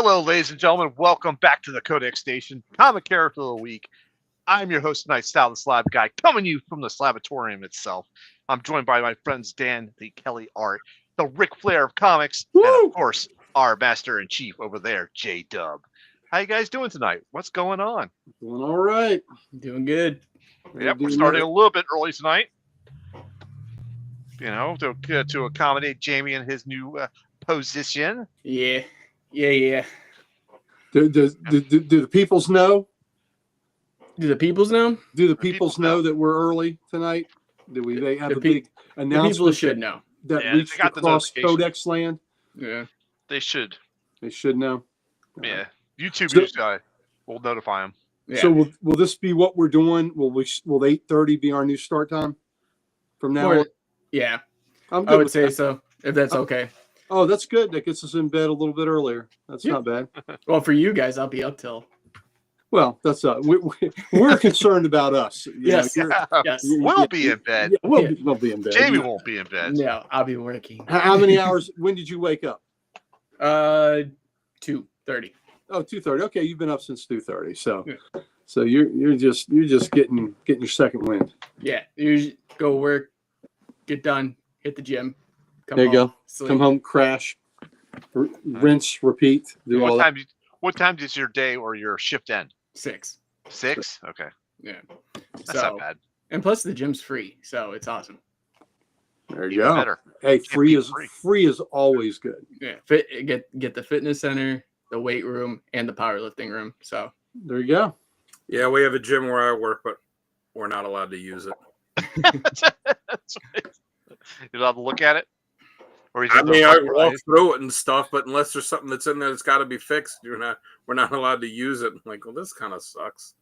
Hello, ladies and gentlemen. Welcome back to the Codex Station, Comic Character of the Week. I'm your host tonight, Sal the Slab Guy, coming to you from the Slabatorium itself. I'm joined by my friends Dan, the Kelly Art, the Ric Flair of comics, and of course, our Master in Chief over there, J Dub. How you guys doing tonight? What's going on? Doing all right. Doing good. Yep, we're starting a little bit early tonight. You know, to accommodate Jamie and his new position. Yeah. Do the peoples know? Do the peoples know? Do the peoples know that we're early tonight? They have a big announcement? The people should know. That reached across Codex land? Yeah. They should. They should know. Yeah. YouTube news guy will notify them. Yeah. So will this be what we're doing? Will 8:30 be our new start time from now on? Yeah. I would say so, if that's okay. Oh, that's good. That gets us in bed a little bit earlier. That's not bad. Well, for you guys, I'll be up till. Well, that's we're concerned about us. Yes. Yes. We'll be in bed. Yeah, we'll be in bed. Jamie won't be in bed. No, I'll be working. How many hours? When did you wake up? 2:30. Oh, 2:30. Okay, you've been up since 2:30. So you're just getting your second wind. Yeah. You go work, get done, hit the gym. There you go. Sleep. Come home, crash, rinse, repeat. What time does your day or your shift end? 6. 6? Okay. Yeah. That's not bad. And plus the gym's free, so it's awesome. There you go. Better. Hey, free is always good. Yeah. Get the fitness center, the weight room, and the powerlifting room. So there you go. Yeah, we have a gym where I work, but we're not allowed to use it. You're allowed to look at it? I walk through it and stuff, but unless there's something that's in there that's got to be fixed, we're not allowed to use it. I'm like, well, this kind of sucks.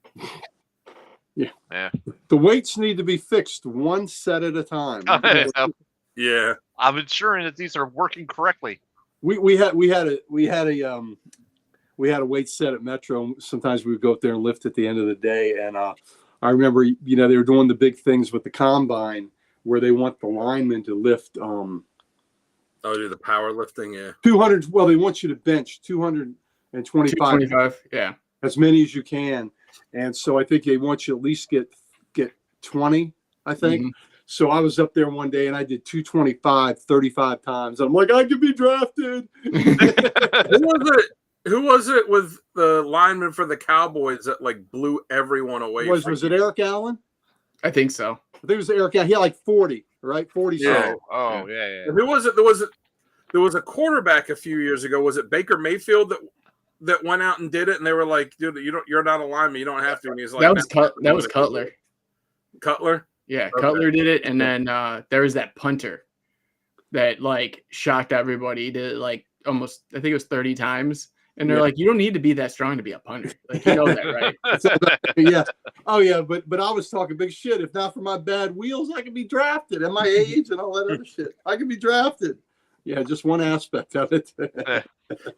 Yeah. The weights need to be fixed one set at a time. Yeah. I'm ensuring that these are working correctly. We had a weight set at Metro. Sometimes we would go up there and lift at the end of the day, and I remember they were doing the big things with the combine where they want the linemen to lift. Do the powerlifting, yeah. 200. Well, they want you to bench 225. 225, yeah. As many as you can, and so I think they want you at least get 20. I think. Mm-hmm. So I was up there one day and I did 225 35 times. I'm like, I could be drafted. Who was it with the lineman for the Cowboys that blew everyone away? Was it Eric Allen? I think so. I think it was Eric Allen. He had like 40, right? 40. Yeah. Oh, yeah. And who was it? There was a quarterback a few years ago. Was it Baker Mayfield that went out and did it? And they were like, "Dude, you're not a lineman. You don't have to." And he's like, "That was Cutler." Cutler. Yeah, okay. Cutler did it, and then there was that punter that shocked everybody. He did it almost, I think it was 30 times. And they're like, you don't need to be that strong to be a punter. You know that, right? Yeah. Oh, yeah. But I was talking big shit. If not for my bad wheels, I could be drafted. And my age and all that other shit, I could be drafted. Yeah, just one aspect of it.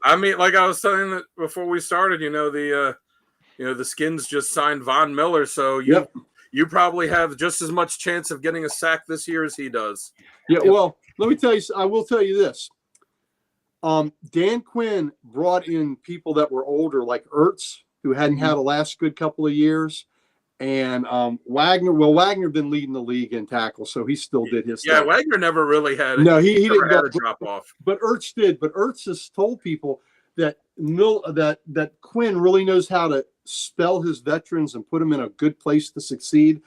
I mean, like I was telling you before we started, the Skins just signed Von Miller, so you probably have just as much chance of getting a sack this year as he does. Yeah. Well, let me tell you. I will tell you this. Dan Quinn brought in people that were older, like Ertz, who hadn't had a last good couple of years, and Wagner. Well, Wagner been leading the league in tackles, so he still did his stuff. Wagner never really had. No, he didn't have a drop off. But Ertz did. But Ertz has told people that that Quinn really knows how to spell his veterans and put them in a good place to succeed.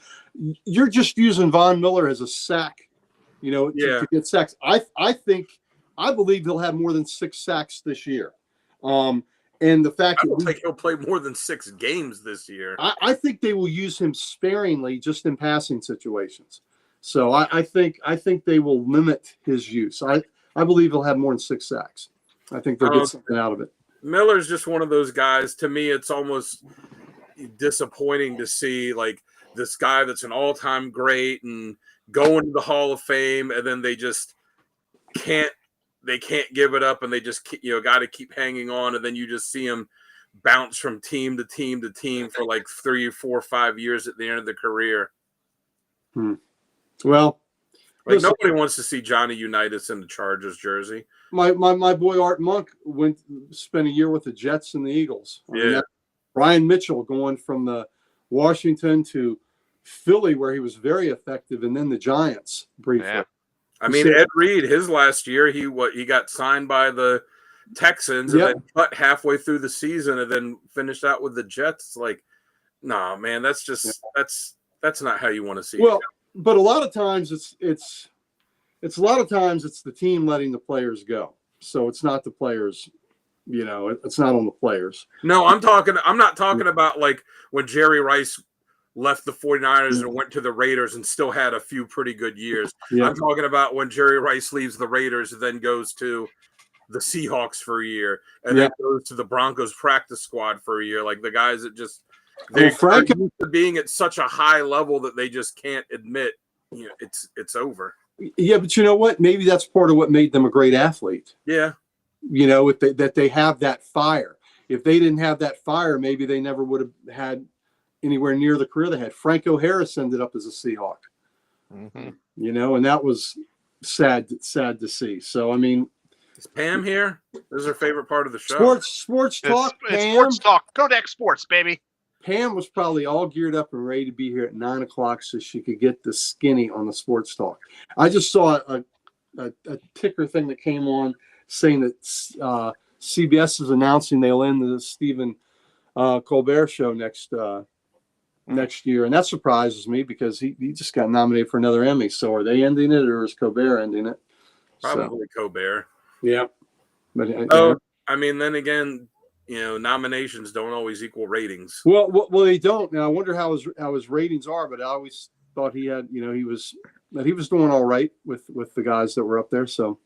You're just using Von Miller as a sack, to get sacks. I believe he'll have more than 6 sacks this year. And the fact I don't think he'll play more than 6 games this year. I think they will use him sparingly just in passing situations. So I think they will limit his use. I believe he'll have more than 6 sacks. I think they'll get something out of it. Miller's just one of those guys. To me, it's almost disappointing to see this guy that's an all-time great and going to the Hall of Fame, and then they just can't give it up, and they just got to keep hanging on, and then you just see him bounce from team to team to team for 3 or 4 or 5 years at the end of the career. Well, Like Listen, nobody wants to see Johnny Unitas in the Chargers jersey. my boy Art Monk spent a year with the Jets and the Eagles. I mean, Yeah. Brian Mitchell going from the Washington to Philly, where he was very effective, and then the Giants briefly. Yeah. I mean, Ed Reed, his last year, he got signed by the Texans and then cut halfway through the season and then finished out with the Jets. Like, nah, man, that's just that's not how you want to see it. But a lot of times it's the team letting the players go. So it's not the players, it's not on the players. No, I'm not talking about like when Jerry Rice left the 49ers and went to the Raiders and still had a few pretty good years. Yeah. I'm talking about when Jerry Rice leaves the Raiders and then goes to the Seahawks for a year and then goes to the Broncos practice squad for a year. Like the guys that just they're used to being at such a high level that they just can't admit it's over. Yeah, but you know what? Maybe that's part of what made them a great athlete. Yeah. That they have that fire. If they didn't have that fire, maybe they never would have had anywhere near the career they had. Franco Harris ended up as a Seahawk, and that was sad to see. So, I mean, is Pam here? This is her favorite part of the show. Sports talk. It's sports talk. Kodak Sports, baby. Pam was probably all geared up and ready to be here at 9:00 so she could get the skinny on the sports talk. I just saw a ticker thing that came on saying that CBS is announcing they'll end the Stephen Colbert show next year, and that surprises me because he just got nominated for another Emmy. So are they ending it, or is Colbert ending it? Probably Colbert. Yeah, but I mean, then again, nominations don't always equal ratings. Well, they don't. Now I wonder how his ratings are, but I always thought he had, he was doing all right with the guys that were up there. So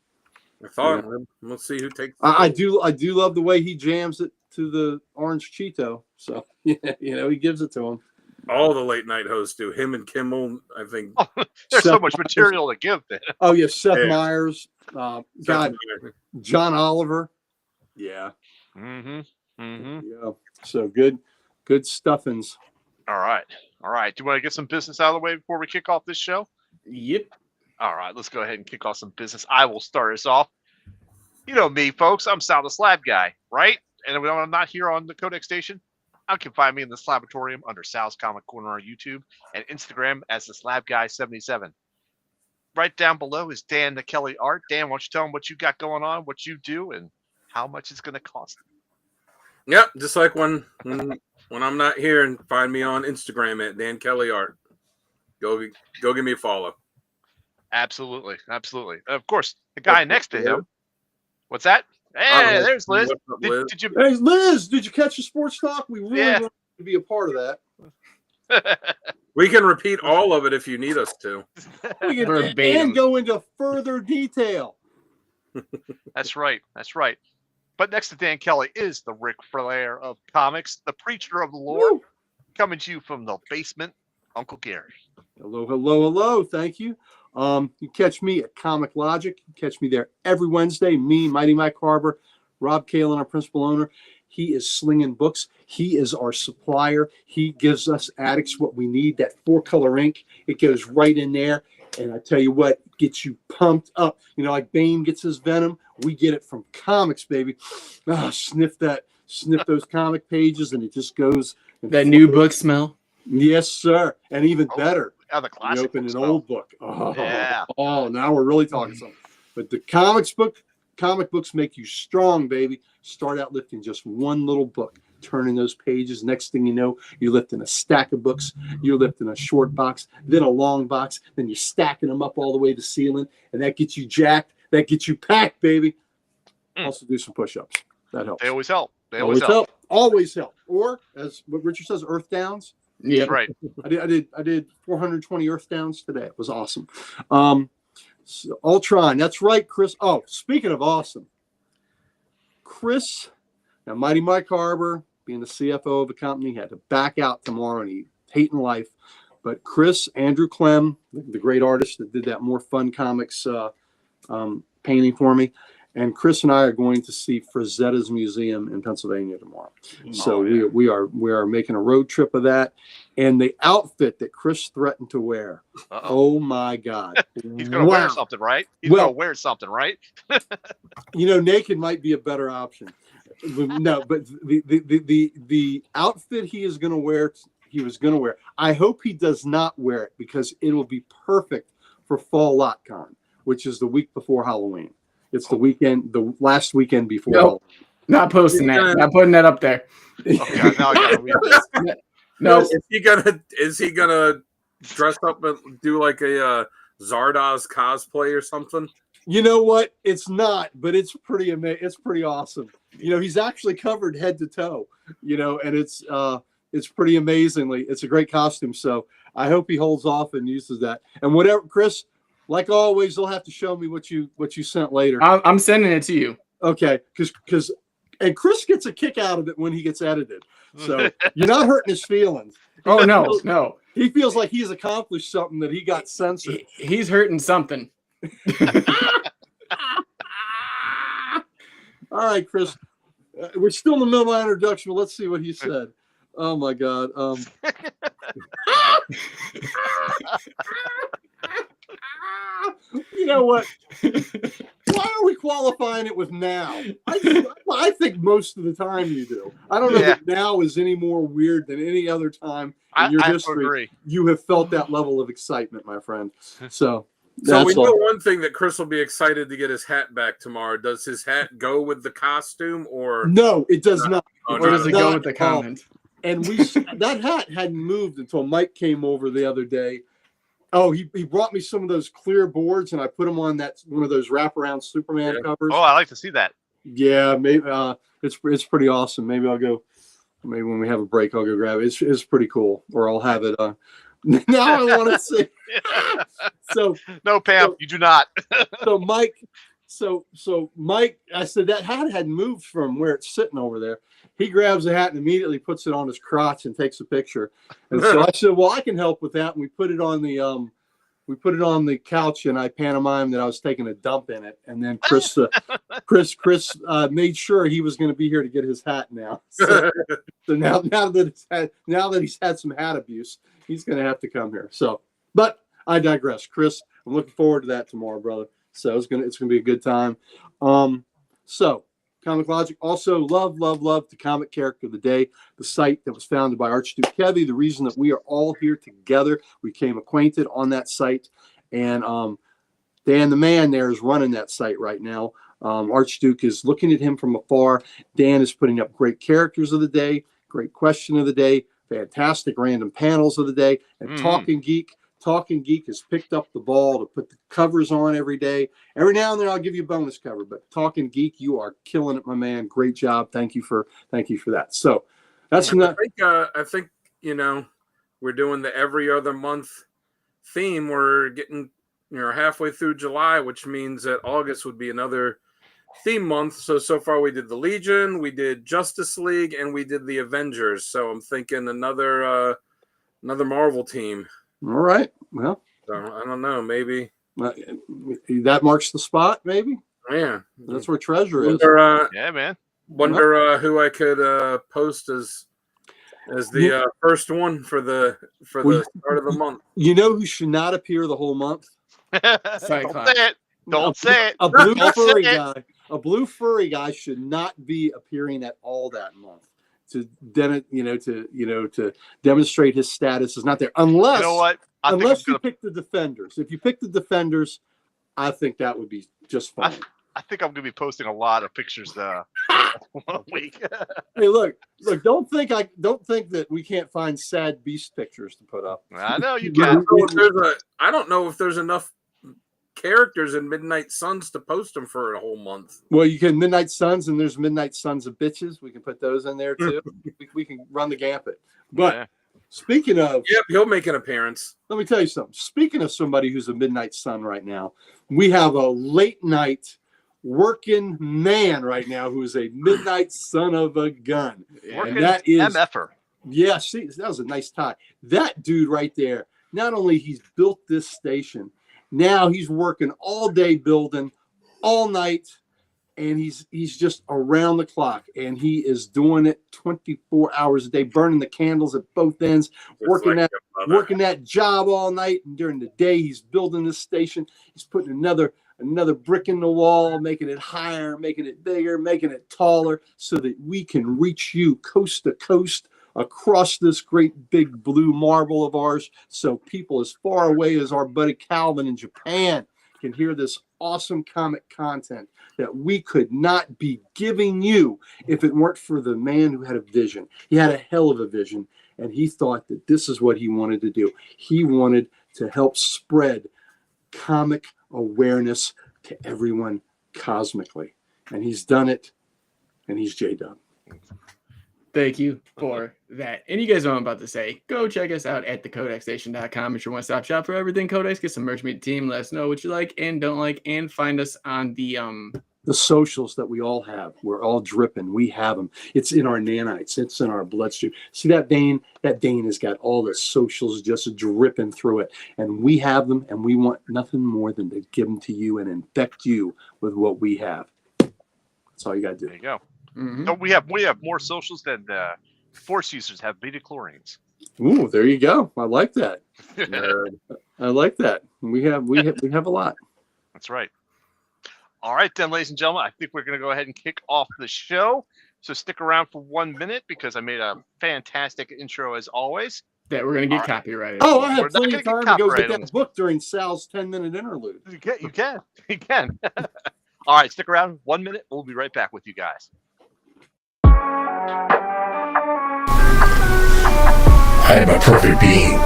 I thought we'll see who takes. I do love the way he jams it to the orange Cheeto. So he gives it to him. All the late night hosts do. Him and Kimmel, I think. There's so much material to give there. Oh yeah, Seth Meyers, John Oliver. Yeah. Yeah. So good stuffings. All right. Do you want to get some business out of the way before we kick off this show? Yep. All right, let's go ahead and kick off some business. I will start us off. You know me, folks. I'm Sal the Slab Guy, right? And when I'm not here on the Codex Station, you can find me in the Slabatorium under Sal's Comic Corner on YouTube and Instagram as the Slab Guy 77. Right down below is Dan the Kelly Art. Dan, why don't you tell them what you got going on, what you do, and how much it's going to cost? Yep, just like when I'm not here, and find me on Instagram at Dan Kelly Art. Go give me a follow. Absolutely. Of course, the guy next to him. What's that? Hey, there's Liz. Hey, Liz, did you catch the sports talk? We really want to be a part of that. We can repeat all of it if you need us to. We can and go into further detail. That's right. But next to Dan Kelly is the Ric Flair of comics, the preacher of the Lord, coming to you from the basement, Uncle Gary. Hello. Thank you. You catch me at Comic Logic. You catch me there every Wednesday. Me, Mighty Mike Harbor, Rob Kalin, our principal owner. He is slinging books. He is our supplier. He gives us addicts what we need, that 4-color ink. It goes right in there. And I tell you what, gets you pumped up. Like Bane gets his Venom. We get it from comics, baby. Sniff those comic pages, and it just goes. That new book smell? Yes, sir. And even better. The classic. You open an old book. Oh, now we're really talking something. But the comic books make you strong, baby. Start out lifting just one little book, turning those pages. Next thing you know, you're lifting a stack of books. You're lifting a short box, then a long box. Then you're stacking them up all the way to the ceiling, and that gets you jacked. That gets you packed, baby. Also do some push-ups. That helps. They always help. Always help. Or, as what Richard says, earth downs. Yeah, right. I did 420 earth downs today. It was awesome. So Ultron, that's right, Chris. Oh, speaking of awesome, Chris, now Mighty Mike Harbor, being the CFO of the company, had to back out tomorrow, and he's hating life. But Chris, Andrew Clem, the great artist that did that More Fun Comics painting for me, and Chris and I are going to see Frazetta's Museum in Pennsylvania tomorrow. So we are making a road trip of that. And the outfit that Chris threatened to wear, oh my God. He's going to wear something, right? He's going to wear something, right? Naked might be a better option. No, but the outfit he was going to wear, I hope he does not wear it because it will be perfect for Fall LotCon, which is the week before Halloween. It's the last weekend before Halloween. Not posting that. Not putting that up there. Okay, now I gotta read this. No, is he gonna dress up and do like a Zardoz cosplay or something? You know what? It's not, but it's pretty amazing. It's pretty awesome. He's actually covered head to toe. And it's pretty amazingly. It's a great costume. So I hope he holds off and uses that. And whatever, Chris, like always, you'll have to show me what you sent later. I'm sending it to you. Okay, because Chris gets a kick out of it when he gets edited. So you're not hurting his feelings. Oh no. He feels like he's accomplished something that he got censored. He's hurting something. All right, Chris. We're still in the middle of my introduction, but let's see what he said. Oh my God. You know what? Why are we qualifying it with now? I think most of the time you do. I don't know that now is any more weird than any other time in your history. Agree. You have felt that level of excitement, my friend. So we know one thing, that Chris will be excited to get his hat back tomorrow. Does his hat go with the costume or no? It does not. Or does it go with the comment? And that hat hadn't moved until Mike came over the other day. Oh, he brought me some of those clear boards, and I put them on one of those wraparound Superman covers. Oh, I like to see that. Yeah, maybe it's pretty awesome. Maybe I'll go. Maybe when we have a break, I'll go grab it. It's pretty cool, or I'll have it. Now I want to see. So no, Pam, you do not. So Mike, Mike, I said that hat hadn't moved from where it's sitting over there. He grabs the hat and immediately puts it on his crotch and takes a picture. And so I said, "Well, I can help with that." And we put it on the couch, and I pantomimed that I was taking a dump in it. And then Chris made sure he was going to be here to get his hat now. So now that he's had some hat abuse, he's going to have to come here. So, but I digress. Chris, I'm looking forward to that tomorrow, brother. So it's gonna be a good time. So Comic Logic, also love the comic character of the day, the site that was founded by Archduke Kevy. The reason that we are all here together, we became acquainted on that site, and Dan the man there is running that site right now. Archduke is looking at him from afar. Dan is putting up great characters of the day, great question of the day, fantastic random panels of the day, and Talking Geek has picked up the ball to put the covers on every day. Every now and then I'll give you a bonus cover, but Talking Geek, you are killing it, my man. Great job. Thank you for that. So that's enough. I think we're doing the every other month theme. We're getting halfway through July, which means that August would be another theme month. So far we did the Legion, we did Justice League, and we did the Avengers. So I'm thinking another Marvel team. All right. Well, I don't know. Maybe that marks the spot. Maybe. Yeah, that's where treasure is. Yeah, man. Wonder who I could post as the first one for the start of the month. You know who should not appear the whole month? Don't say it. Don't say it. A blue furry guy. A blue furry guy should not be appearing at all that month. To demonstrate his status is not there unless you pick the Defenders. If you pick the Defenders, I think that would be just fine. I think I'm gonna be posting a lot of pictures one week. Hey, look! Don't think that we can't find sad beast pictures to put up. I know you can. I don't know if there's enough characters in Midnight Suns to post them for a whole month. Well, you can Midnight Suns, and there's Midnight Suns of bitches. We can put those in there too. we can run the gambit. But speaking of, he'll make an appearance. Let me tell you something. Speaking of somebody who's a Midnight Sun right now, we have a late night working man right now who is a midnight son of a gun. Working and that is MFer. Yeah, see, that was a nice tie. That dude right there. Not only he's built this station. Now he's working all day building, all night, and he's just around the clock, and he is doing it 24 hours a day, burning the candles at both ends, working that job all night, and during the day he's building this station. He's putting another brick in the wall, making it higher, making it bigger, making it taller, so that we can reach you coast to coast across this great big blue marble of ours, so people as far away as our buddy Calvin in Japan can hear this awesome comic content that we could not be giving you if it weren't for the man who had a vision. He had a hell of a vision, and he thought that this is what he wanted to do. He wanted to help spread comic awareness to everyone cosmically, and he's done it, and he's J-Dub. Thank you for that. And you guys know what I'm about to say. Go check us out at thecodexstation.com. It's your one-stop shop for everything Codex. Get some merch, meet the team. Let us know what you like and don't like. And find us on the socials that we all have. We're all dripping. We have them. It's in our nanites. It's in our bloodstream. See that vein? That vein has got all the socials just dripping through it. And we have them, and we want nothing more than to give them to you and infect you with what we have. That's all you got to do. There you go. Mm-hmm. So we have more socials than Force users have beta-chlorines. Ooh, there you go. I like that. I like that. We have a lot. That's right. All right, then, ladies and gentlemen, I think we're going to go ahead and kick off the show. So stick around for 1 minute because I made a fantastic intro as always. That we're going to get copyrighted. Oh, I have We're not plenty gonna of time get to go get copyrighted on that this. book during Sal's 10-minute interlude. You can. All right, stick around 1 minute. We'll be right back with you guys. I am a perfect being,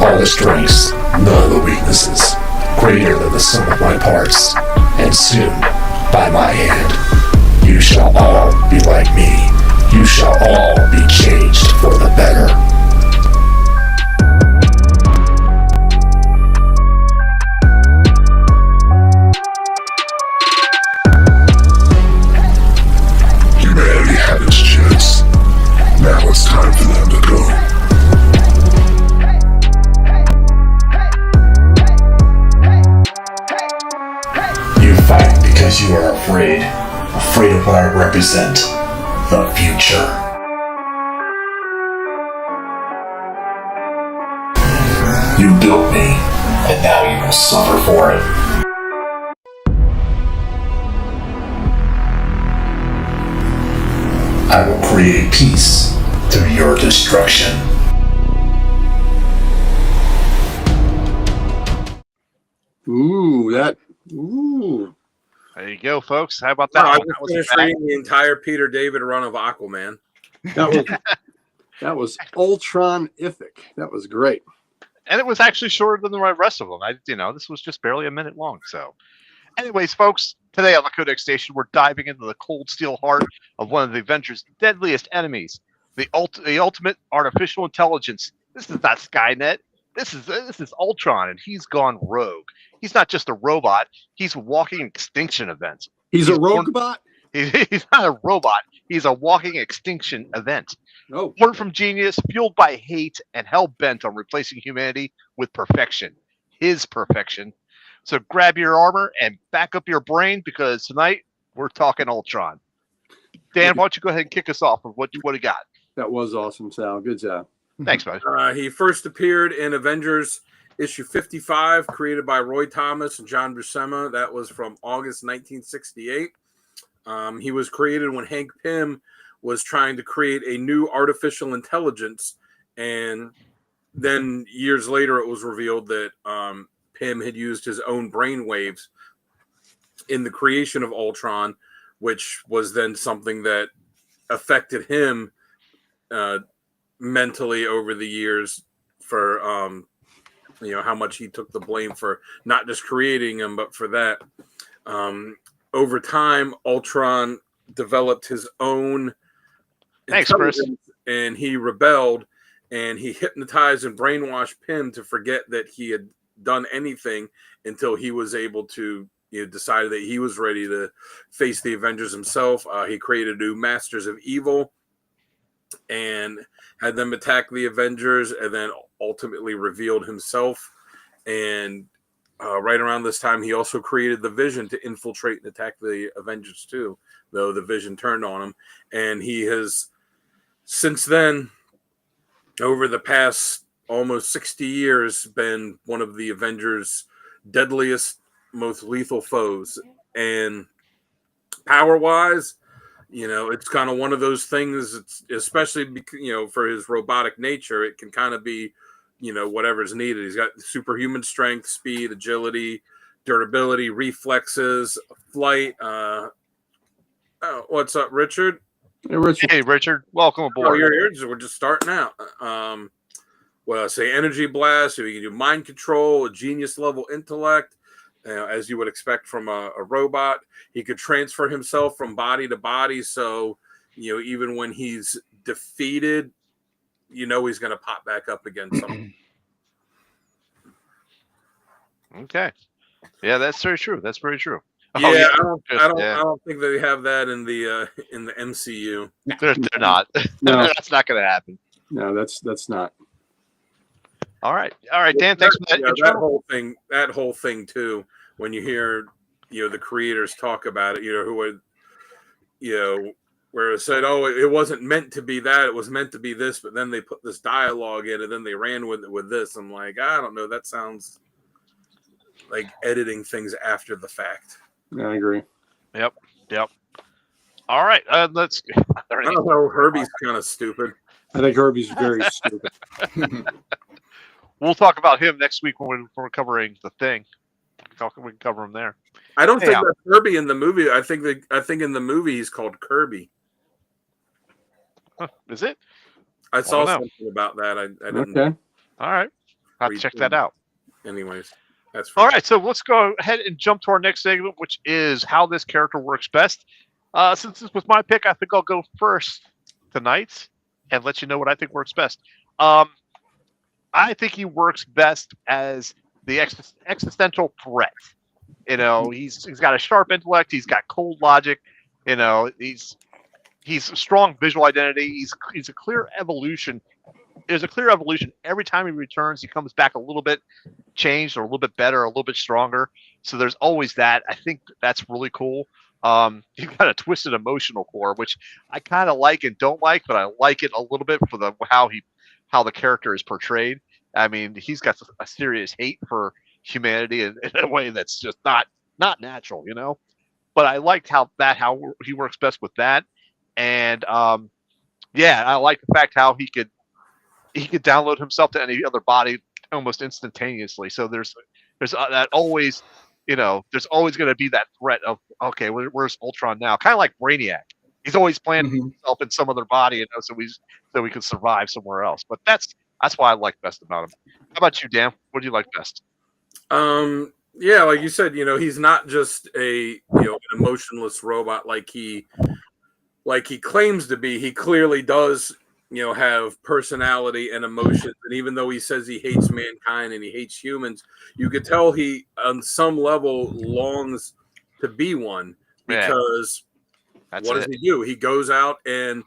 all the strengths, none of the weaknesses, greater than the sum of my parts, and soon, by my hand, you shall all be like me. You shall all be changed for the better. Humanity had its chance. Now it's time for them to go. You fight because you are afraid of what I represent, the future. You built me, and now you will suffer for it. I will create peace through your destruction. Ooh. There you go, folks. How about that? I one? That was was finished reading the entire Peter David run of Aquaman. That was Ultron-ific. That was great. And it was actually shorter than the rest of them. This was just barely a minute long. So, anyways, folks, today on the Codex Station, we're diving into the cold steel heart of one of the Avengers' deadliest enemies, the ultimate artificial intelligence. This is not Skynet. This is Ultron, and he's gone rogue. He's not just a robot. He's a walking extinction event. He's a robot? He's not a robot. He's a walking extinction event. Oh. Born from genius, fueled by hate, and hell-bent on replacing humanity with perfection. His perfection. So grab your armor and back up your brain because tonight we're talking Ultron. Dan, why don't you go ahead and kick us off with what you got? That was awesome, Sal. Good job. Thanks, bud. He first appeared in Avengers issue 55, created by Roy Thomas and John Buscema. That was from August 1968. He was created when Hank Pym was trying to create a new artificial intelligence, and then years later it was revealed that Pym had used his own brainwaves in the creation of Ultron, which was then something that affected him mentally over the years for how much he took the blame for not just creating him, but for that. Over time, Ultron developed his own intelligence, and he rebelled, and he hypnotized and brainwashed Pym to forget that he had done anything until he was able to decided that he was ready to face the Avengers himself. He created new Masters of Evil and had them attack the Avengers, and then ultimately revealed himself and right around this time, he also created the Vision to infiltrate and attack the Avengers too, though the Vision turned on him. And he has, since then, over the past almost 60 years, been one of the Avengers' deadliest, most lethal foes. And power-wise, it's kind of one of those things, it's, especially, for his robotic nature, it can kind of be, whatever's needed. He's got superhuman strength, speed, agility, durability, reflexes, flight. What's up, Richard? Hey, Richard. Hey, Richard, welcome Oh, aboard. you're here. We're just starting out. Well, say energy blast. So you can do mind control, a genius level intellect, as you would expect from a robot. He could transfer himself from body to body. So, even when he's defeated, he's going to pop back up again. Okay. Yeah, that's very true. That's very true. Yeah, Oh, I don't think they have that in the MCU. They're not. No. That's not going to happen. No, that's not. All right, Dan. Thanks for that. Yeah, intro. that whole thing too. When you hear, the creators talk about it, who are, where it said, "Oh, it wasn't meant to be that; it was meant to be this," but then they put this dialogue in, and then they ran with it with this. I'm like, I don't know. That sounds like editing things after the fact. Yeah, I agree. Yep. All right, let's. I don't know. Herbie's kind of stupid. I think Herbie's very stupid. We'll talk about him next week when we're covering the thing. We can cover him there. I don't think Anyhow. that's Kirby in the movie. I think in the movie he's called Kirby. Is it? I saw don't know. something about that. I didn't. Okay. All right. I'll have to check that out. Anyways, that's All right, so let's go ahead and jump to our next segment, which is how this character works best. Since this was my pick, I think I'll go first tonight and let you know what I think works best. I think he works best as the existential threat. He's got a sharp intellect. He's got cold logic. He's a strong visual identity. He's a clear evolution. There's a clear evolution every time he returns. He comes back a little bit changed, or a little bit better, or a little bit stronger. So there's always that. I think that's really cool. He's got a twisted emotional core, which I kind of like and don't like, but I like it a little bit for how the character is portrayed. I mean, he's got a serious hate for humanity in a way that's just not natural, But I liked how he works best with that, and I like the fact how he could download himself to any other body almost instantaneously. So there's that always, there's always going to be that threat of, okay, where's Ultron now? Kind of like Brainiac. He's always planning himself in some other body, so we can survive somewhere else. But that's why I like best about him. How about you, Dan? What do you like best? Yeah, like you said, he's not just an emotionless robot like he claims to be. He clearly does, have personality and emotions. And even though he says he hates mankind and he hates humans, you could tell he, on some level, longs to be one, because what does he do? He goes out and,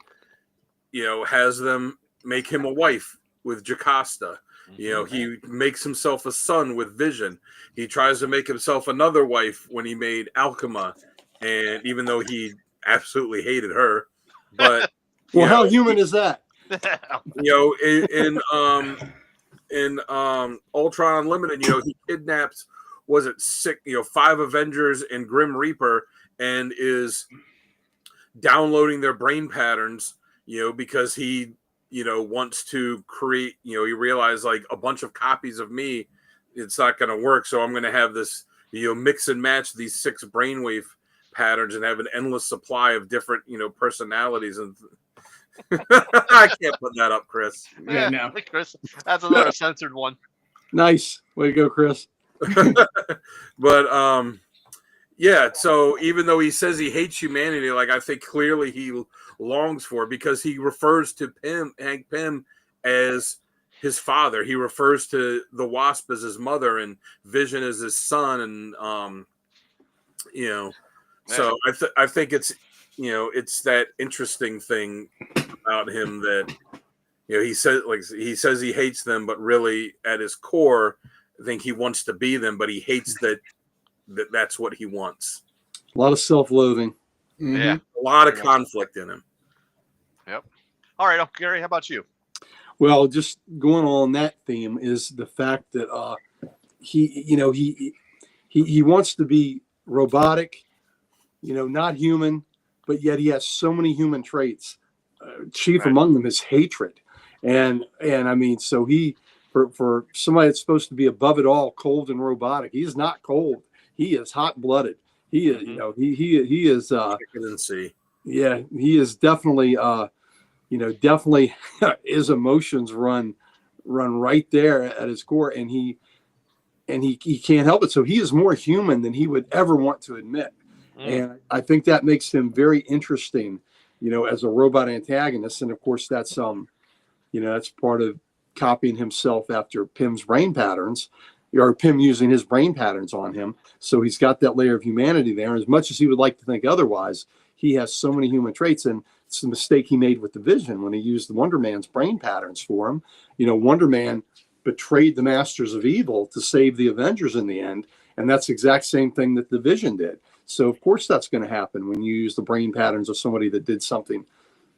has them make him a wife with Jocasta. He makes himself a son with Vision. He tries to make himself another wife when he made Alchema, and even though he absolutely hated her, but how human is that? In Ultron Unlimited, he kidnaps, was it 5 Avengers and Grim Reaper, and is downloading their brain patterns, because he wants to create, he realized, like, a bunch of copies of me, it's not going to work. So I'm going to have this, mix and match these 6 brainwave patterns and have an endless supply of different, personalities. And I can't put that up, Chris. Yeah, no. Chris, that's another censored one. Nice. Way to go, Chris. But, so even though he says he hates humanity, like, I think clearly he longs for it, because he refers to Hank Pym as his father. He refers to the Wasp as his mother and Vision as his son, and so I think it's it's that interesting thing about him that he says he hates them, but really at his core, I think he wants to be them, but he hates that that's what he wants. A lot of self-loathing. Mhm. Yeah. A lot of conflict in him. Yep. All right, Uncle Gary, how about you? Well, just going on that theme is the fact that he wants to be robotic, not human, but yet he has so many human traits. Chief Right. among them is hatred, and I mean, so he for somebody that's supposed to be above it all, cold and robotic, he's not cold. He is hot-blooded. He is, he is. I couldn't see. Yeah, he is definitely. Definitely his emotions run right there at his core, and he can't help it. So he is more human than he would ever want to admit. And I think that makes him very interesting, as a robot antagonist. And of course, that's that's part of copying himself after Pym's brain patterns, or Pym using his brain patterns on him. So he's got that layer of humanity there. As much as he would like to think otherwise, he has so many human traits. And it's the mistake he made with the Vision when he used Wonder Man's brain patterns for him. Wonder Man betrayed the Masters of Evil to save the Avengers in the end. And that's the exact same thing that the Vision did. So of course that's going to happen when you use the brain patterns of somebody that did something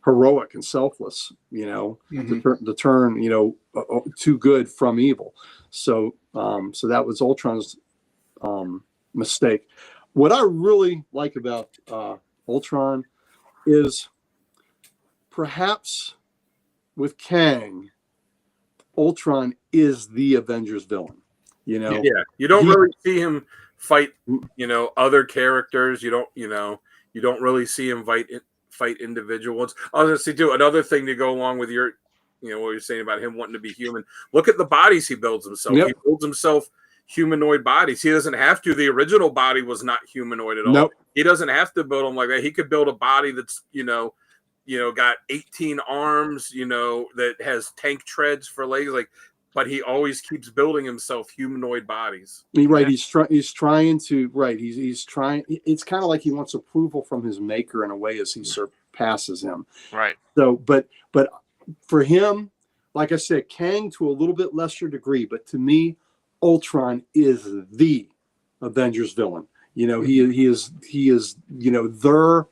heroic and selfless, to turn, too good from evil. So that was Ultron's mistake. What I really like about Ultron is perhaps with Kang, Ultron is the Avengers villain. Yeah, you don't really see him fight, other characters. You don't really see him fight individuals. I was going to say too, another thing to go along with your, what you're saying about him wanting to be human. Look at the bodies he builds himself. Yep. He builds himself humanoid bodies. He doesn't have to. The original body was not humanoid at all. Nope. He doesn't have to build them like that. He could build a body that's, got 18 arms, that has tank treads for legs, but he always keeps building himself humanoid bodies. Right. He's trying to, right. He's trying. It's kind of like he wants approval from his maker in a way as he surpasses him. Right. So, but for him, like I said, Kang to a little bit lesser degree, but to me, Ultron is the Avengers villain. He is, they're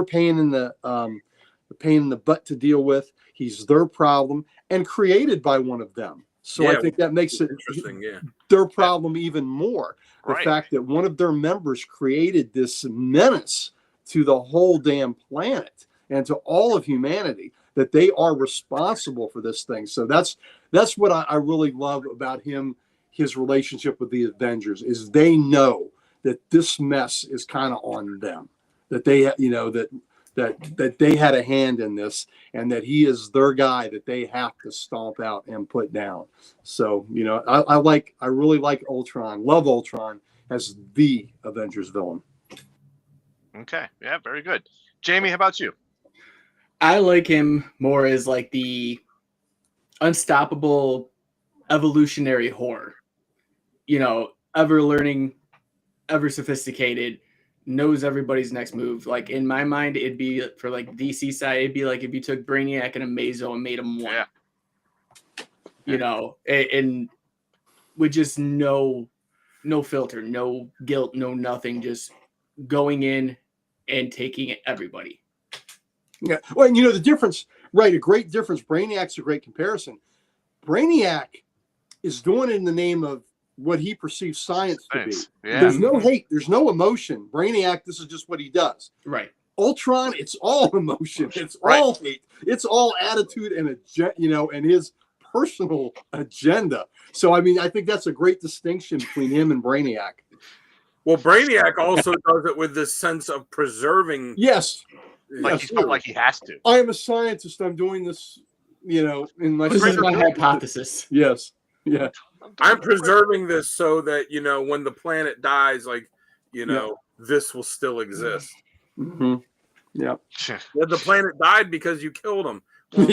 pain in the butt to deal with. He's their problem and created by one of them. So I think that makes it interesting. Yeah. Their problem even more. The Right. fact that one of their members created this menace to the whole damn planet and to all of humanity, that they are responsible for this thing. So that's what I really love about him, his relationship with the Avengers, is they know that this mess is kind of on them, that they, that they had a hand in this, and that he is their guy that they have to stomp out and put down. So, I really like Ultron, love Ultron as the Avengers villain. Okay. Yeah, very good. Jamie, how about you? I like him more as like the unstoppable evolutionary horror. Ever learning, ever sophisticated, knows everybody's next move. Like in my mind, it'd be for like DC side, it'd be like if you took Brainiac and Amazo and made them one. Yeah. And with just no filter, no guilt, no nothing, just going in and taking everybody. Yeah. Well, the difference, right? A great difference. Brainiac's a great comparison. Brainiac is doing it in the name of what he perceives science to be. Yeah. There's no hate. There's no emotion. Brainiac, this is just what he does. Right. Ultron, it's all emotion. It's all hate. It's all attitude and and his personal agenda. So, I mean, I think that's a great distinction between him and Brainiac. Well, Brainiac also does it with this sense of preserving. Yes. Like he felt like he has to. I am a scientist. I'm doing this, in my. This is my hypothesis. Yes. Yeah. I'm preserving this so that, when the planet dies, this will still exist. Mm-hmm. Yeah. The planet died because you killed him. Well,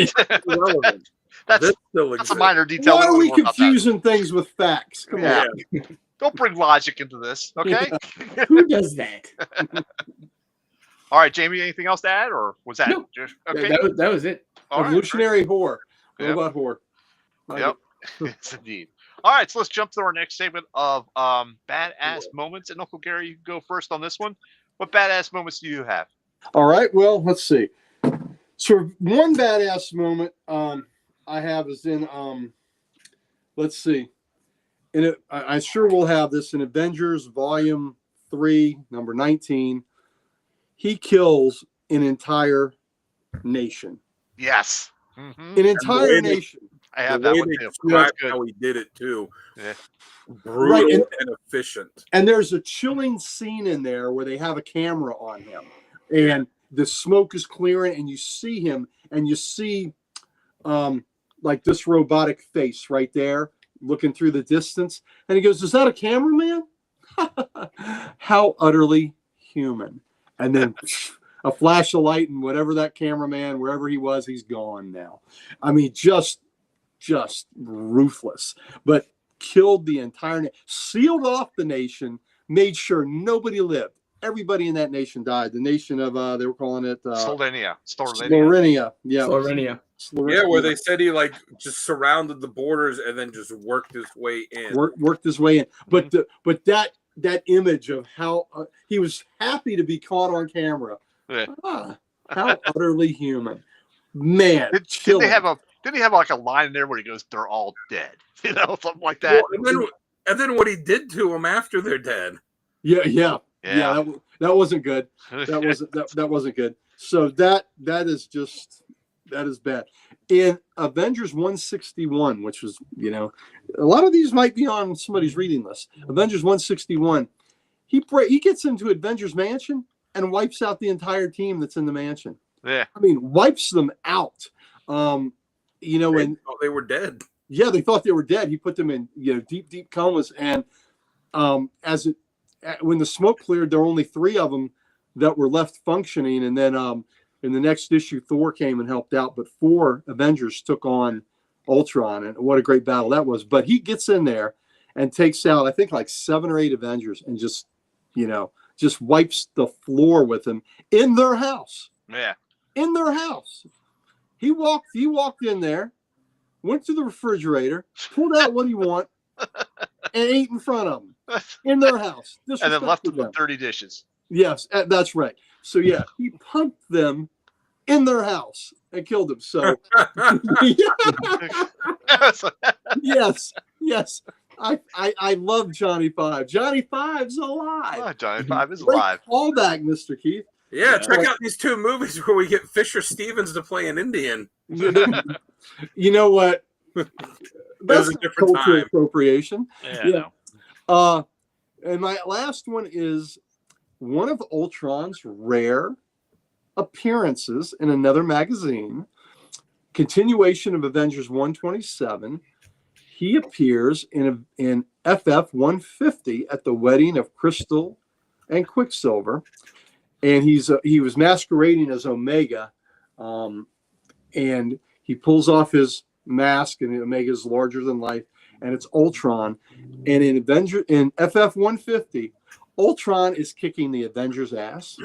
irrelevant. That's still a exists. minor detail. Why are we Don't worry about that. confusing things with facts? Come Yeah. on. Don't bring logic into this, okay? Who does that? All right, Jamie, anything else to add, or was that No. just okay? That was it. All right, Evolutionary whore. Yep. Robot whore. Yep. Yes, indeed. All right, so let's jump to our next segment of badass moments. And Uncle Gary, you can go first on this one. What badass moments do you have? All right. Well, let's see. So one badass moment I have is in let's see. And I sure will have this in Avengers Volume 3, number 19. He kills an entire nation. Yes. An entire nation. I have the that way one they too. described That's good. how he did it too. Yeah. Brutal Right, and efficient. And there's a chilling scene in there where they have a camera on him. And the smoke is clearing and you see him and you see like this robotic face right there looking through the distance. And he goes, "Is that a cameraman?" How utterly human. And then a flash of light and whatever that cameraman, wherever he was, he's gone now. I mean, just ruthless, but killed the entire sealed off the nation, made sure nobody lived. Everybody in that nation died. The nation of they were calling it Slovenia. Yeah. Slovenia. Yeah, where they said he like just surrounded the borders and then just worked his way in. Worked his way in. But that image of how he was happy to be caught on camera. Yeah. How utterly human. Man. Didn't he have like a line in there where he goes, "They're all dead," something like that. Well, and then what he did to them after they're dead. Yeah. That wasn't good. That wasn't good. So that is bad. In Avengers 161, which was, a lot of these might be on somebody's reading list. Avengers 161, he gets into Avengers Mansion and wipes out the entire team that's in the mansion. Yeah. I mean, wipes them out. And they were dead. Yeah, they thought they were dead. He put them in, deep comas. And when the smoke cleared, there were only 3 of them that were left functioning. And then in the next issue, Thor came and helped out. But 4 Avengers took on Ultron, and what a great battle that was. But he gets in there and takes out, I think, like 7 or 8 Avengers, and just wipes the floor with them in their house. Yeah. In their house. He walked in there, went to the refrigerator, pulled out what he wanted, and ate in front of them in their house. And then left them with 30 dishes. Yes, that's right. So yeah, he pumped them in their house and killed them. So yes. I love Johnny Five. Johnny Five's alive. Oh, Johnny Five is alive. Callback, Mr. Keith. Yeah, check out these 2 movies where we get Fisher Stevens to play an Indian. You know what? That's a different cultural time. Appropriation. Yeah. And my last one is one of Ultron's rare appearances in another magazine. Continuation of Avengers 127. He appears in FF 150 at the wedding of Crystal and Quicksilver. And he was masquerading as Omega, and he pulls off his mask, and Omega's larger than life, and it's Ultron. And in FF 150, Ultron is kicking the Avengers' ass.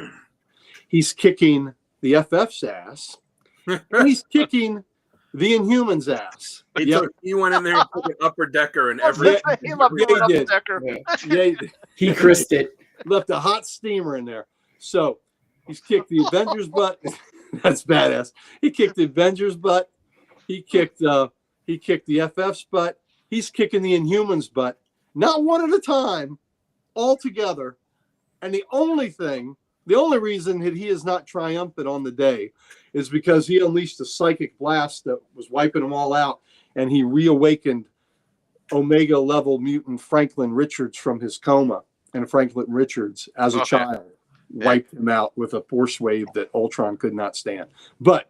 He's kicking the FF's ass, and he's kicking the Inhumans' ass. He went in there and took an upper decker and everything. He loved going up the decker. Yeah, He crisped it. left a hot steamer in there. So he's kicked the Avengers' butt. That's badass. He kicked the Avengers' butt. He kicked the FF's butt. He's kicking the Inhumans' butt. Not one at a time, all together. And the only reason that he is not triumphant on the day is because he unleashed a psychic blast that was wiping them all out, and he reawakened Omega-level mutant Franklin Richards from his coma. And Franklin Richards, as a child, wiped him out with a force wave that Ultron could not stand. But,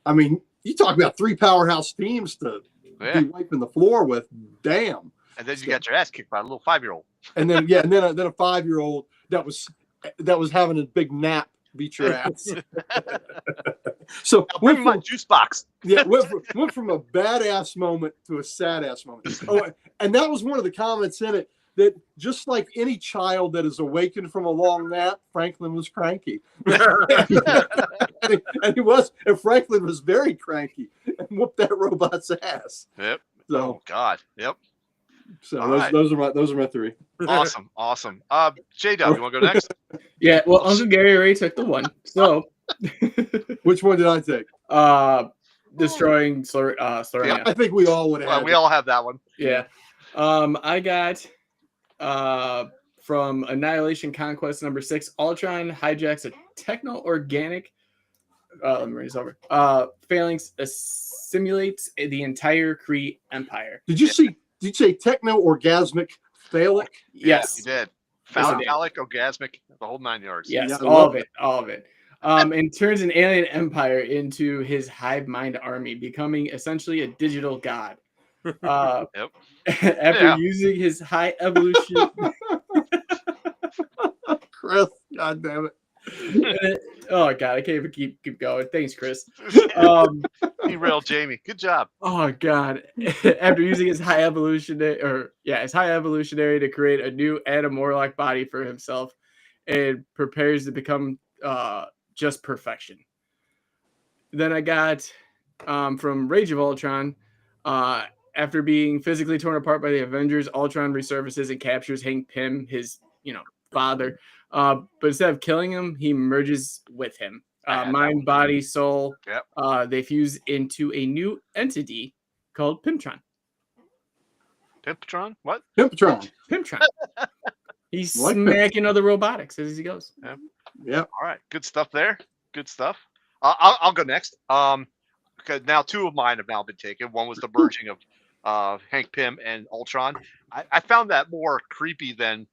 I mean, you talk about 3 powerhouse teams to be wiping the floor with. Damn. And then you got your ass kicked by a little 5-year-old. And then a 5-year-old that was having a big nap beat your ass. So went from my juice box. went from a badass moment to a sad ass moment. Oh, and that was one of the comments in it, that just like any child that is awakened from a long nap, Franklin was cranky. and Franklin was very cranky and whooped that robot's ass. Yep. So, Oh God. Yep. So All those right. those are my three. Awesome. J-Dub, you want to go next? Yeah, well, Uncle Gary already took the one. So, Which one did I take? destroying Slovenia. I think we all would have. Well, we all have that one. Yeah. I got from Annihilation Conquest number 6, Ultron hijacks a techno-organic let me read this over. Phalanx simulates the entire Kree Empire. Did you say techno-orgasmic phallic? Yes. You did. Yes, I did. Phallic, orgasmic, the whole 9 yards. Yes, Yeah, I all love of it. All of it. And turns an alien empire into his hive mind army, becoming essentially a digital god. Yep. After using his high evolution. Chris, God damn it. Oh god, I can't even keep going. Thanks, Chris. Derailed Jamie. Good job. Oh god. After using his high evolutionary to create a new Adam Warlock body for himself, and prepares to become just perfection. Then I got from Rage of Ultron, after being physically torn apart by the Avengers, Ultron resurfaces and captures Hank Pym, his father. But instead of killing him, he merges with him. Mind, body, soul. Yep. They fuse into a new entity called Pimtron. Pimptron? What? Pimpatron. Pimtron. He's Like smacking other robotics as he goes. Yep. All right. Good stuff there. Good stuff. I'll go next. Because now 2 of mine have now been taken. One was the merging of Hank Pym and Ultron. I found that more creepy than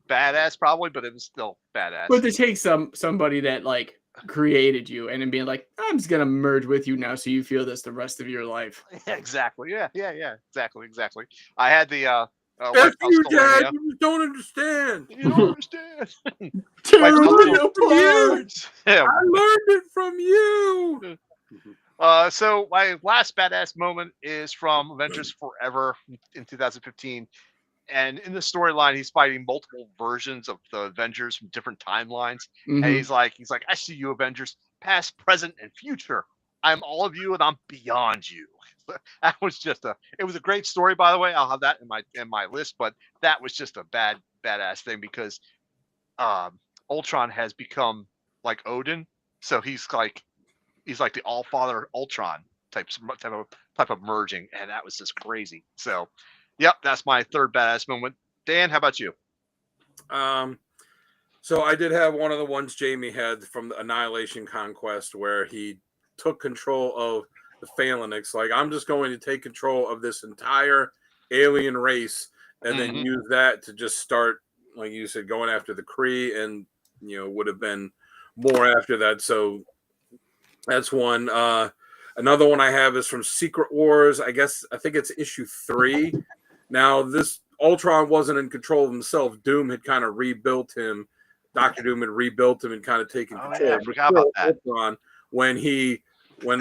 badass, probably, but it was still badass. But to take somebody that like created you and then being like, I'm just gonna merge with you now, so you feel this the rest of your life. Yeah, exactly. Yeah. Exactly. I had the That's you, Dad. You just don't understand. You don't understand. Tear Like, me apart. Yeah. I learned it from you. So my last badass moment is from Avengers Forever in 2015. And in the storyline, he's fighting multiple versions of the Avengers from different timelines. Mhm. And he's like, I see you, Avengers, past, present, and future. I'm all of you, and I'm beyond you. That was it was a great story, by the way. I'll have that in my list, but that was just a badass thing because Ultron has become like Odin, so he's like the All Father Ultron type of merging, and that was just crazy. So, yep, that's my third badass moment. Dan, how about you? So I did have one of the ones Jamie had from the Annihilation Conquest where he took control of the Phalanx. Like, I'm just going to take control of this entire alien race and then use that to just start, like you said, going after the Kree, and would have been more after that. So that's one. Another one I have is from Secret Wars. I think it's issue 3. Now, this Ultron wasn't in control of himself. Doom had kind of rebuilt him. Dr. Doom had rebuilt him and kind of taken control. Yeah, I forgot about that. Ultron, when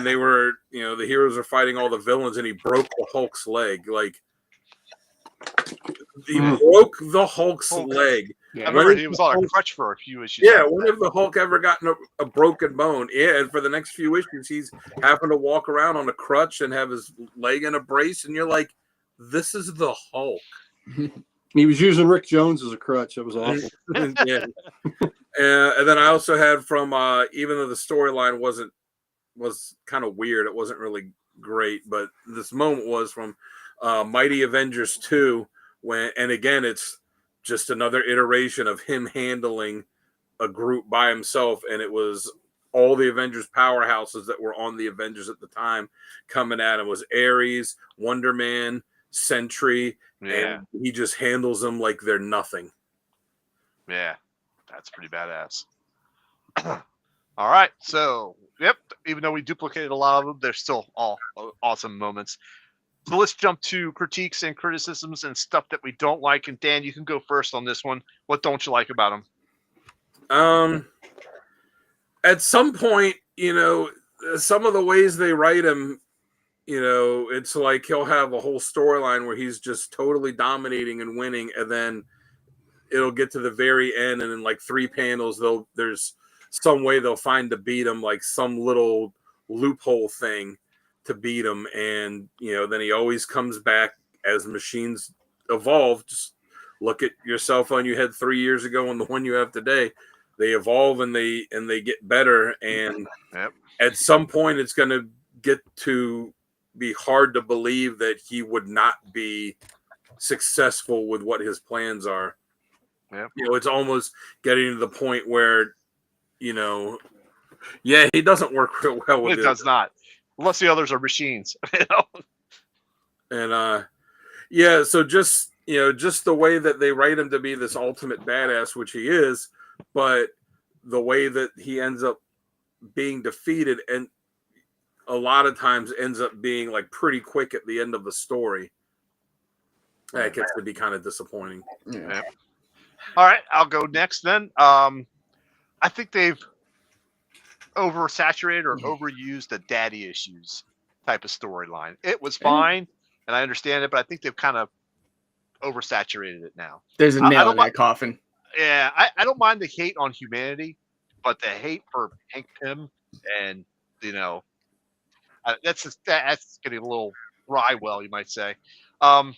they were, the heroes were fighting all the villains, and he broke the Hulk's leg. Like, he broke the Hulk's leg. Yeah, I remember he was on a crutch for a few issues. Yeah, when have the Hulk ever gotten a broken bone? Yeah, and for the next few issues, he's having to walk around on a crutch and have his leg in a brace, and you're like, this is the Hulk. He was using Rick Jones as a crutch. That was awful. Yeah. And then I also had from, even though the storyline was kind of weird, it wasn't really great, but this moment was from Mighty Avengers 2, and again, it's just another iteration of him handling a group by himself, and it was all the Avengers powerhouses that were on the Avengers at the time coming at him. It was Ares, Wonder Man, Sentry, and he just handles them like they're nothing. Yeah, that's pretty badass. All right, so even though we duplicated a lot of them, they're still all awesome moments. So let's jump to critiques and criticisms and stuff that we don't like. And Dan, you can go first on this one. What don't you like about them? At some point, some of the ways they write him, it's like he'll have a whole storyline where he's just totally dominating and winning, and then it'll get to the very end, and in like 3 panels, there's some way they'll find to beat him, like some little loophole thing to beat him, and then he always comes back as machines evolve. Just look at your cell phone you had 3 years ago and the one you have today. They evolve and they get better. And at some point, it's going to get to be hard to believe that he would not be successful with what his plans are. Yep. It's almost getting to the point where, he doesn't work real well with it. It does not, unless the others are machines. And so just the way that they write him to be this ultimate badass, which he is, but the way that he ends up being defeated and a lot of times ends up being like pretty quick at the end of the story. That gets to be kind of disappointing. Yeah. All right, I'll go next then. I think they've oversaturated or overused the daddy issues type of storyline. It was fine, and I understand it, but I think they've kind of oversaturated it now. There's a nail in that coffin. Yeah, I don't mind the hate on humanity, but the hate for Hank Pym and that's getting a little dry well, you might say. Well,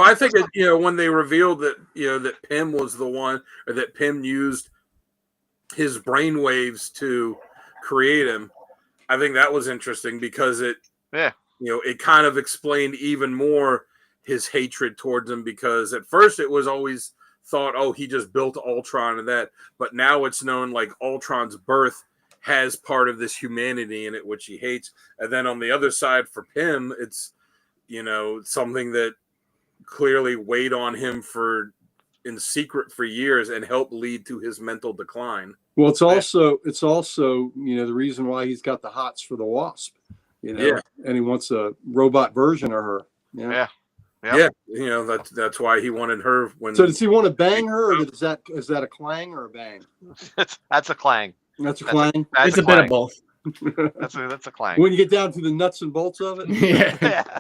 I think when they revealed that that Pym was the one, or that Pym used his brainwaves to create him, I think that was interesting because it kind of explained even more his hatred towards him, because at first it was always thought, oh, he just built Ultron and that, but now it's known like Ultron's birth has part of this humanity in it which he hates. And then on the other side for Pym, it's something that clearly weighed on him in secret for years and helped lead to his mental decline. Well, it's also the reason why he's got the hots for the Wasp, and he wants a robot version of her. Yeah. That's why he wanted her. So does he want to bang her, or is that a clang or a bang? That's a clang. That's a clang. It's a bit of both. That's a clang. When you get down to the nuts and bolts of it. Yeah.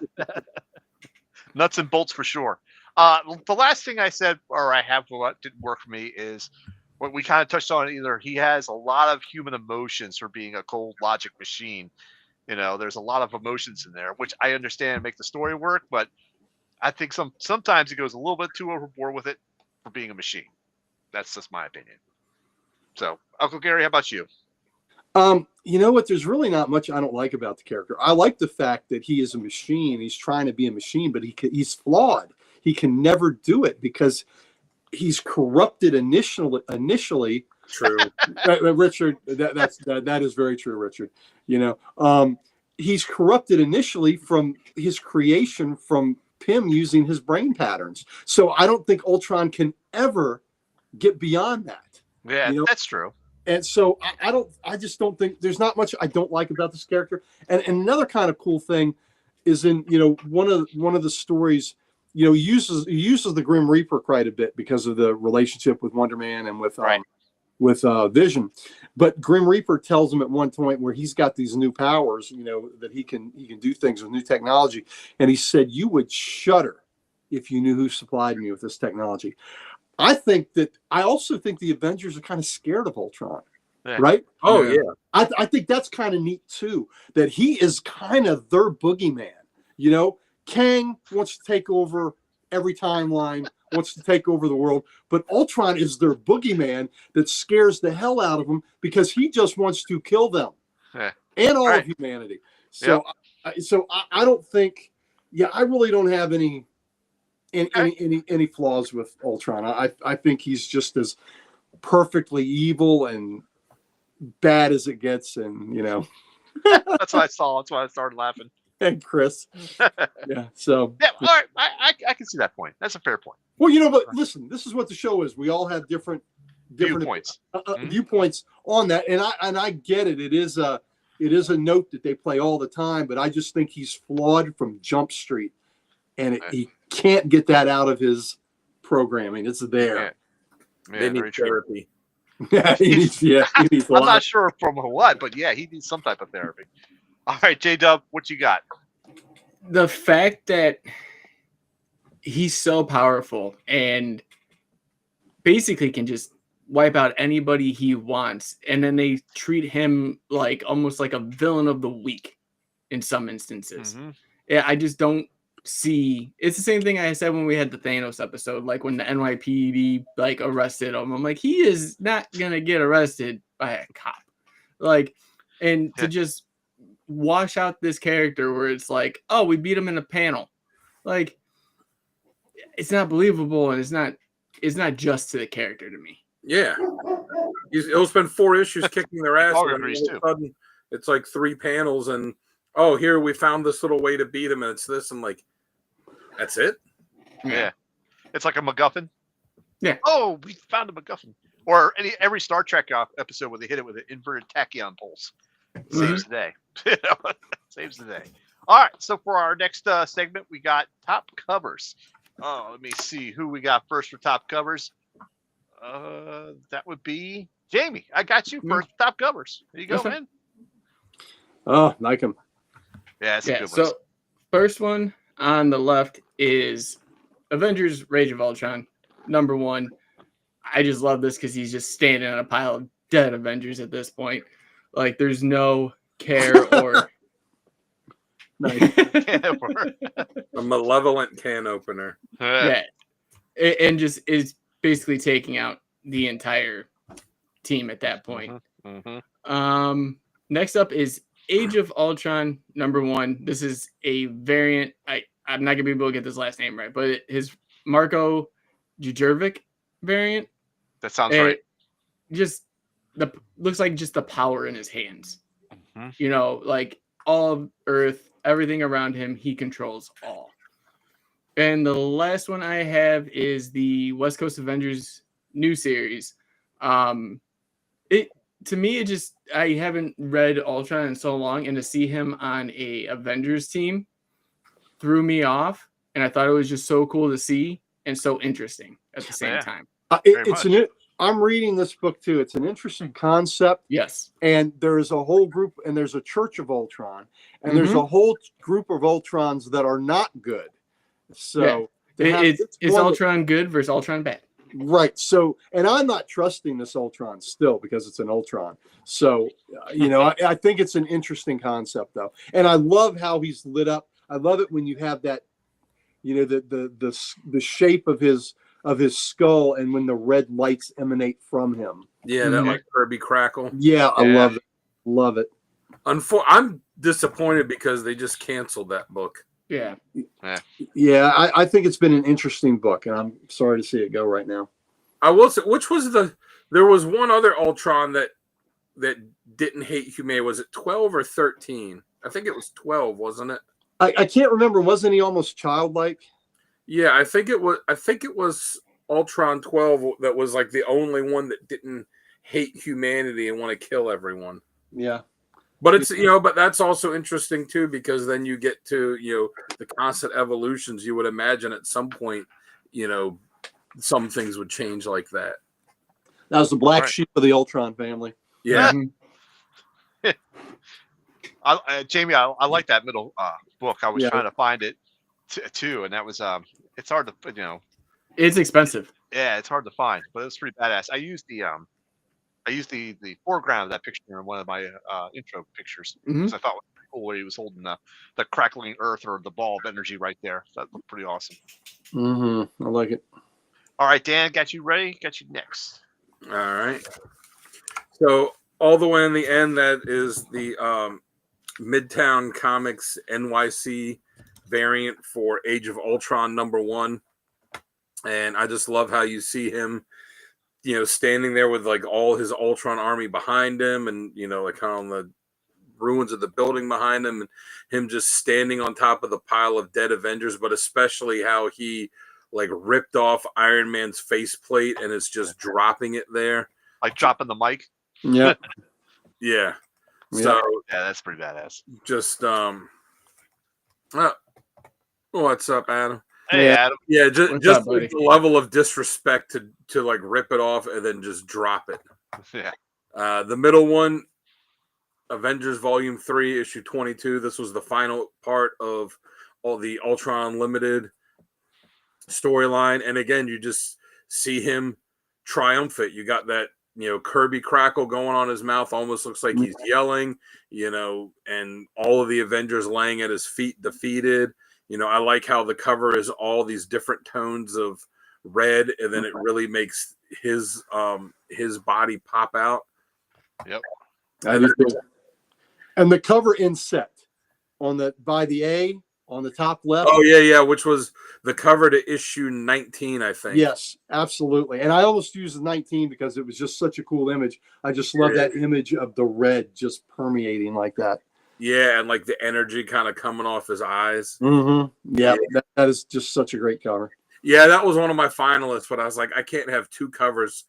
Nuts and bolts for sure. The last thing I said, or I have, what didn't work for me, is what we kind of touched on. Either he has a lot of human emotions for being a cold logic machine. There's a lot of emotions in there, which I understand and make the story work, but I think sometimes he goes a little bit too overboard with it for being a machine. That's just my opinion. So, Uncle Gary, how about you? You know what? There's really not much I don't like about the character. I like the fact that he is a machine. He's trying to be a machine, but he's flawed. He can never do it because he's corrupted initially. True. Richard, that is very true, Richard. He's corrupted initially from his creation from Pym using his brain patterns. So I don't think Ultron can ever get beyond that. Yeah, that's true. And so I just don't think there's not much I don't like about this character. And another kind of cool thing is in, one of the stories, he uses the Grim Reaper quite a bit because of the relationship with Wonder Man and with Vision. But Grim Reaper tells him at one point where he's got these new powers, that he can do things with new technology. And he said, "You would shudder if you knew who supplied me with this technology." I also think the Avengers are kind of scared of Ultron, right? Oh yeah. I think that's kind of neat too, that he is kind of their boogeyman. Kang wants to take over every timeline, wants to take over the world, but Ultron is their boogeyman that scares the hell out of them because he just wants to kill them and all of humanity. So, I don't think, I really don't have any flaws with Ultron. I think he's just as perfectly evil and bad as it gets, and that's what I saw. That's why I started laughing. And Chris, So all right, I can see that point. That's a fair point. Well, but listen, this is what the show is. We all have different viewpoints, viewpoints on that, and I get it. It is a note that they play all the time, but I just think he's flawed from Jump Street, and he can't get that out of his programming. It's there. Yeah, they need therapy. He needs I'm not sure from what, but he needs some type of therapy. All right, J-Dub, what you got? The fact that he's so powerful and basically can just wipe out anybody he wants, and then they treat him like almost like a villain of the week in some instances. Mm-hmm. Yeah, I just don't see. It's the same thing I said when we had the Thanos episode, like when the NYPD like arrested him. I'm like, he is not gonna get arrested by a cop. Like, and to just wash out this character where it's like, oh, we beat him in a panel. Like, it's not believable, and it's not just to the character to me. Yeah. He'll spend 4 issues kicking their ass. All And agrees, all of a sudden, it's like 3 panels, and oh, here we found this little way to beat him, and it's this, and like, that's it. Yeah. It's like a MacGuffin. Yeah. Oh, we found a MacGuffin. Or every Star Trek episode where they hit it with an inverted tachyon pulse. Saves the day. Saves the day. All right. So for our next segment, we got top covers. Oh, let me see who we got first for top covers. That would be Jamie. I got you first. Top covers. There you go, man. Oh, like him. Yeah, it's a good one. So first one on the left is Avengers Rage of Ultron, #1. I just love this because he's just standing on a pile of dead Avengers at this point. Like, there's no care or Nice. A malevolent can opener. yeah, and just is basically taking out the entire team at that point. Next up is Age of Ultron #1. This is a variant. I'm not gonna be able to get this last name right, but his Marco Djurjevic variant. That sounds right. Just looks like just the power in his hands. You know, like all of Earth, everything around him, he controls all. And the last one I have is the West Coast Avengers new series. To me, I haven't read Ultron in so long, and to see him on a Avengers team threw me off, and I thought it was just so cool to see and so interesting at the same time. I'm reading this book too. It's an interesting concept. Yes. And there's a whole group, and there's a Church of Ultron, and there's a whole group of Ultrons that are not good. So is Ultron good versus Ultron bad? Right. So, and I'm not trusting this Ultron still because it's an Ultron. So, I think it's an interesting concept though. And I love how he's lit up. I love it when you have that, the shape of his skull, and when the red lights emanate from him. Yeah, that like Kirby crackle. Yeah, I love it. Love it. I'm disappointed because they just canceled that book. Yeah. Yeah, I think it's been an interesting book, and I'm sorry to see it go right now. I will say, there was one other Ultron that didn't hate humanity. Was it 12 or 13? I think it was 12, wasn't it? I can't remember. Wasn't he almost childlike? Yeah, I think it was Ultron 12 that was like the only one that didn't hate humanity and want to kill everyone. Yeah. But it's but that's also interesting too, because then you get to the constant evolutions. You would imagine at some point, some things would change like that. That was the black sheep of the Ultron family. Yeah. Jamie, I like that middle book. I was trying to find it too, and that was it's hard to It's expensive. Yeah, it's hard to find, but it's pretty badass. I used the foreground of that picture in one of my intro pictures because I thought it was pretty cool where he was holding the crackling earth or the ball of energy right there. That looked pretty awesome. I like it. All right, Dan, got you ready? Got you next. All right. So all the way in the end, that is the Midtown Comics NYC variant for Age of Ultron #1. And I just love how you see him, standing there with like all his Ultron army behind him, and like kind of on the ruins of the building behind him, and him just standing on top of the pile of dead Avengers, but especially how he like ripped off Iron Man's faceplate and is just dropping it there. Like dropping the mic? Yeah. Yeah. So yeah, that's pretty badass. Just what's up, Adam? Hey, Adam. Yeah, just like the level of disrespect to like rip it off and then just drop it. Yeah. The middle one, Avengers Volume 3, Issue 22. This was the final part of all the Ultron Unlimited storyline. And again, you just see him triumphant. You got that, Kirby crackle going on his mouth. Almost looks like he's yelling, and all of the Avengers laying at his feet defeated. I like how the cover is all these different tones of red, and then it really makes his body pop out. Yep. And the cover inset by the A on the top left. Oh yeah, which was the cover to issue 19, I think. Yes, absolutely. And I almost used the 19 because it was just such a cool image. I just love that image of the red just permeating like that. Yeah, and like the energy kind of coming off his eyes. Mm-hmm. Yeah, that is just such a great cover. Yeah, that was one of my finalists, but I was like, I can't have two covers,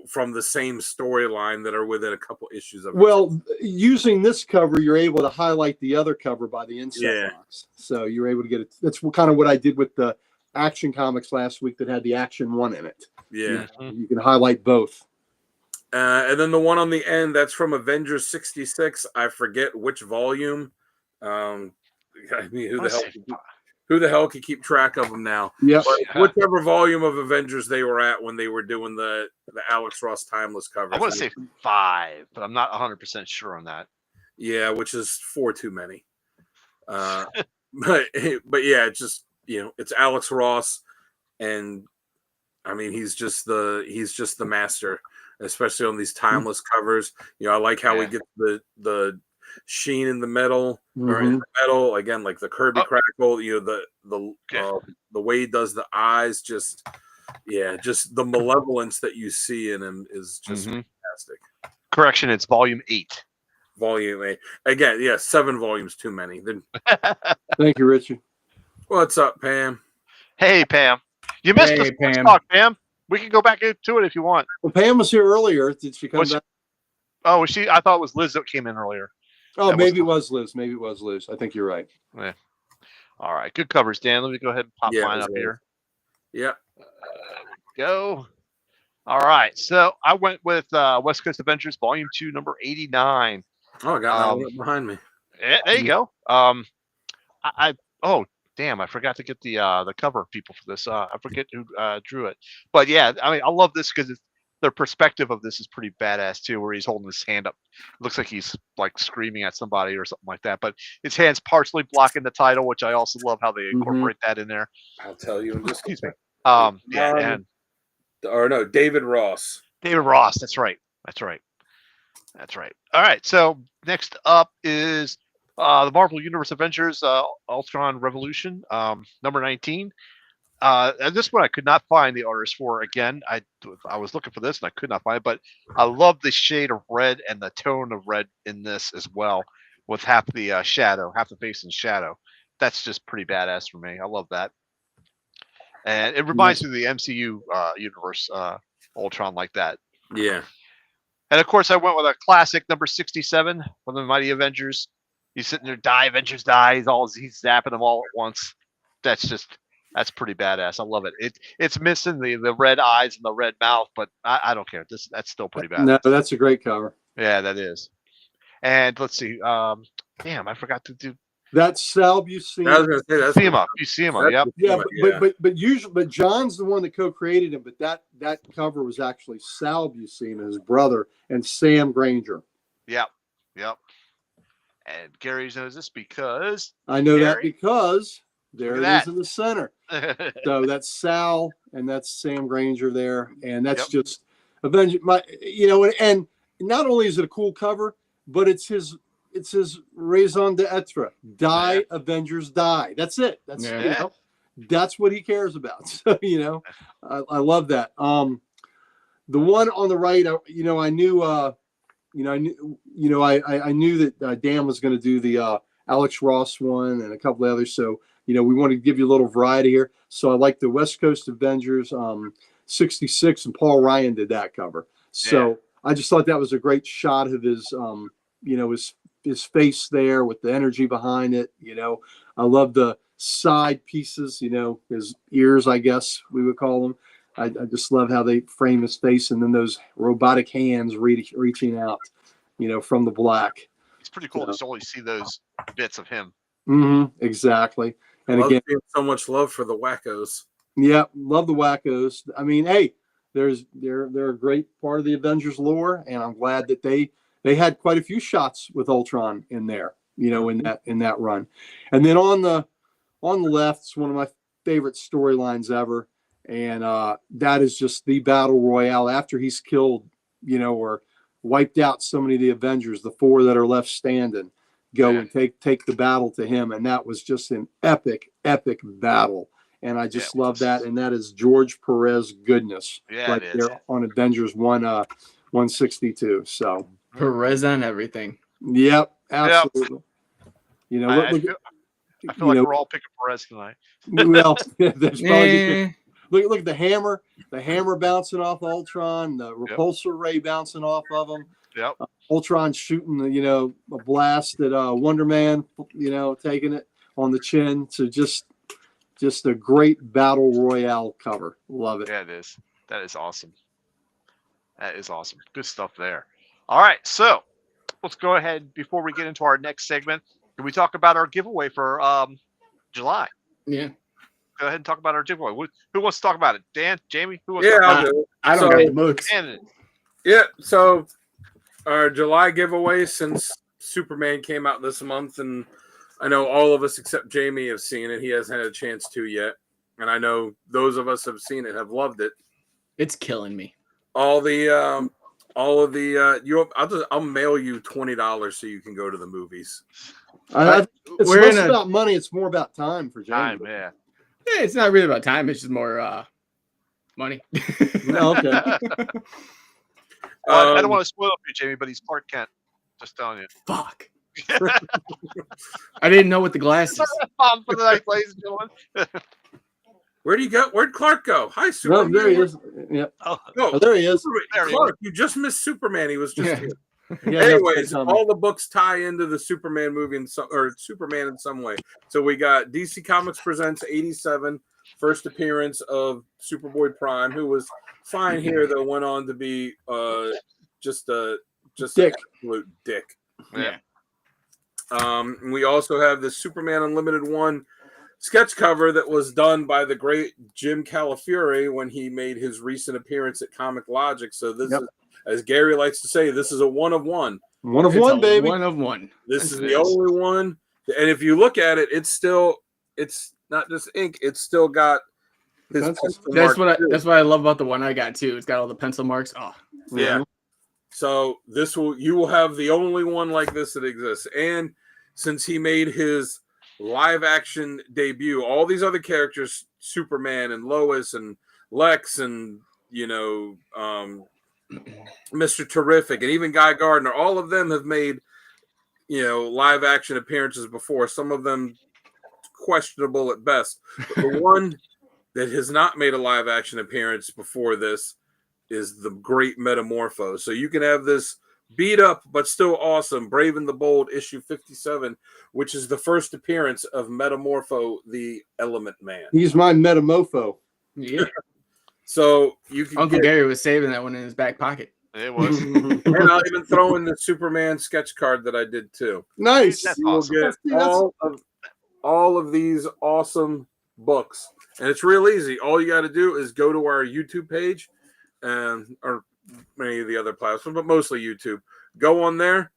from the same storyline that are within a couple issues of. Well, using this cover, you're able to highlight the other cover by the inset box. So you're able to get it. That's kind of what I did with the Action Comics last week that had the Action 1 in it. Yeah. You can highlight both. And then the one on the end, that's from Avengers 66. I forget which volume. I mean, who the hell can keep track of them now? Yep. Whichever volume of Avengers they were at when they were doing the Alex Ross Timeless cover. I want to say 5, but I'm not 100% sure on that. Yeah, which is 4 too many. But yeah, it's just it's Alex Ross, and I mean he's just the master, especially on these timeless covers. I like how we get the sheen in the metal or in the metal again, like the Kirby crackle. The way he does the eyes, just the malevolence that you see in him is just fantastic. Correction, it's volume 8. Volume 8 again. 7 volumes too many. Thank you, Richard. What's up, Pam? Hey, Pam. You missed the sports talk, Pam. We can go back into it if you want. Well, Pam was here earlier. Did she come back? Oh, was she? I thought it was Liz that came in earlier. Oh, maybe it was Liz. Maybe it was Liz. I think you're right. Yeah. All right. Good covers, Dan. Let me go ahead and pop mine up here. Yeah. Go. All right. So I went with West Coast Avengers Volume 2, number 89. Oh, I got that behind me. Yeah, there you go. Damn, I forgot to get the cover people for this. I forget who drew it. But yeah, I mean, I love this because their perspective of this is pretty badass too, where he's holding his hand up. It looks like he's like screaming at somebody or something like that. But his hand's partially blocking the title, which I also love how they incorporate that in there. I'll tell you in just Excuse me. David Ross. David Ross, that's right. All right, so next up is the Marvel Universe Avengers Ultron Revolution, number 19. And this one I could not find the artist for. Again, I was looking for this and I could not find it, but I love the shade of red and the tone of red in this as well, with half the shadow, half the face in shadow. That's just pretty badass for me. I love that. And it reminds me of the MCU universe, Ultron, like that. Yeah. And of course, I went with a classic number 67 from the Mighty Avengers. He's sitting there, Avengers die. He's zapping them all at once. That's pretty badass. I love it. It's missing the red eyes and the red mouth, but I don't care. That's still pretty badass. No, that's a great cover. Yeah, that is. And let's see. Damn, I forgot to do. That's Sal Buscema. I was gonna say that's Buscema. Yep. Yeah, but John's the one that co-created him. But that cover was actually Sal Buscema, his brother, and Sam Granger. Yep. And Gary knows this because I know that because there it is in the center. Yep. So that's Sal and that's Sam Granger there, and that's just Avengers. And not only is it a cool cover, but it's his raison d'etre. Die, Avengers die. That's it. That's that's what he cares about. So I love that. The one on the right, I knew. I knew that Dan was going to do the Alex Ross one and a couple of others. So, we wanted to give you a little variety here. So I like the West Coast Avengers 66, and Paul Ryan did that cover. So I just thought that was a great shot of his, his face there with the energy behind it. I love the side pieces, his ears, I guess we would call them. I just love how they frame his face, and then those robotic hands reaching out, from the black. It's pretty cool to only see those bits of him. Exactly. And again, again, so much love for the wackos. Yeah, love the wackos. I mean, hey, they're a great part of the Avengers lore, and I'm glad that they had quite a few shots with Ultron in there, in that run. And then on on the left, it's one of my favorite storylines ever. And that is just the battle royale after he's killed, or wiped out so many of the Avengers, the 4 that are left standing, go and take the battle to him. And that was just an epic battle. And I just love that. And that is George Perez goodness right there on Avengers 162. So Perez on everything. Yep, absolutely. Yep. I feel like we're all picking Perez tonight. Well, there's probably look at the hammer bouncing off Ultron, the repulsor ray bouncing off of him. Yep. Ultron shooting a blast at Wonder Man, taking it on the chin. So just a great battle royale cover. Love it. Yeah, it is. That is awesome. That is awesome. Good stuff there. All right, so let's go ahead before we get into our next segment. Can we talk about our giveaway for July? Yeah. Go ahead and talk about our giveaway. Who wants to talk about it? Dan, Jamie, who wants Yeah, to talk I'll about do it? it. I don't got the books. Yeah, so our July giveaway, since Superman came out this month, and I know all of us except Jamie have seen it. He hasn't had a chance to yet. And I know those of us have seen it, have loved it. It's killing me. I'll mail you $20 so you can go to the movies. It's less about money. It's more about time for Jamie. Time, yeah. Yeah, it's not really about time. It's just more money. Okay. I don't want to spoil it for you, Jamie, but he's Clark Kent. Just telling you. Fuck. I didn't know what the glasses. For the night, ladies and gentlemen. Where'd he go? Where'd Clark go? Hi, Superman. No, there he is. Yep. Oh, There he is. Clark, you just missed Superman. He was just here. Yeah, Anyways, all the books tie into the Superman movie or Superman in some way. So we got DC Comics Presents 87, first appearance of Superboy Prime, who was fine here, though went on to be just dick. An absolute dick. Yeah. We also have the Superman Unlimited 1 sketch cover that was done by the great Jim Calafiore when he made his recent appearance at Comic Logic. So this is, as Gary likes to say, this is a one of one. One of one, baby. One of one. This is the only one. And if you look at it, it's not just ink. It's still got his pencil That's mark what I love about the one I got too. It's got all the pencil marks. Oh, yeah. So you will have the only one like this that exists. And since he made his live action debut, all these other characters, Superman and Lois and Lex and Mr. Terrific and even Guy Gardner, all of them have made live action appearances before, some of them questionable at best. But the one that has not made a live action appearance before this is the Great Metamorpho. So you can have this beat up but still awesome Brave and the Bold issue 57, which is the first appearance of Metamorpho the Element Man. He's my Metamorpho. yeah. So you can Uncle Gary was saving that one in his back pocket. It was. and I'll even throw in the Superman sketch card that I did too. Nice. That's You will awesome. get all of these awesome books, and it's real easy. All you got to do is go to our YouTube page, or many of the other platforms, but mostly YouTube. Go on there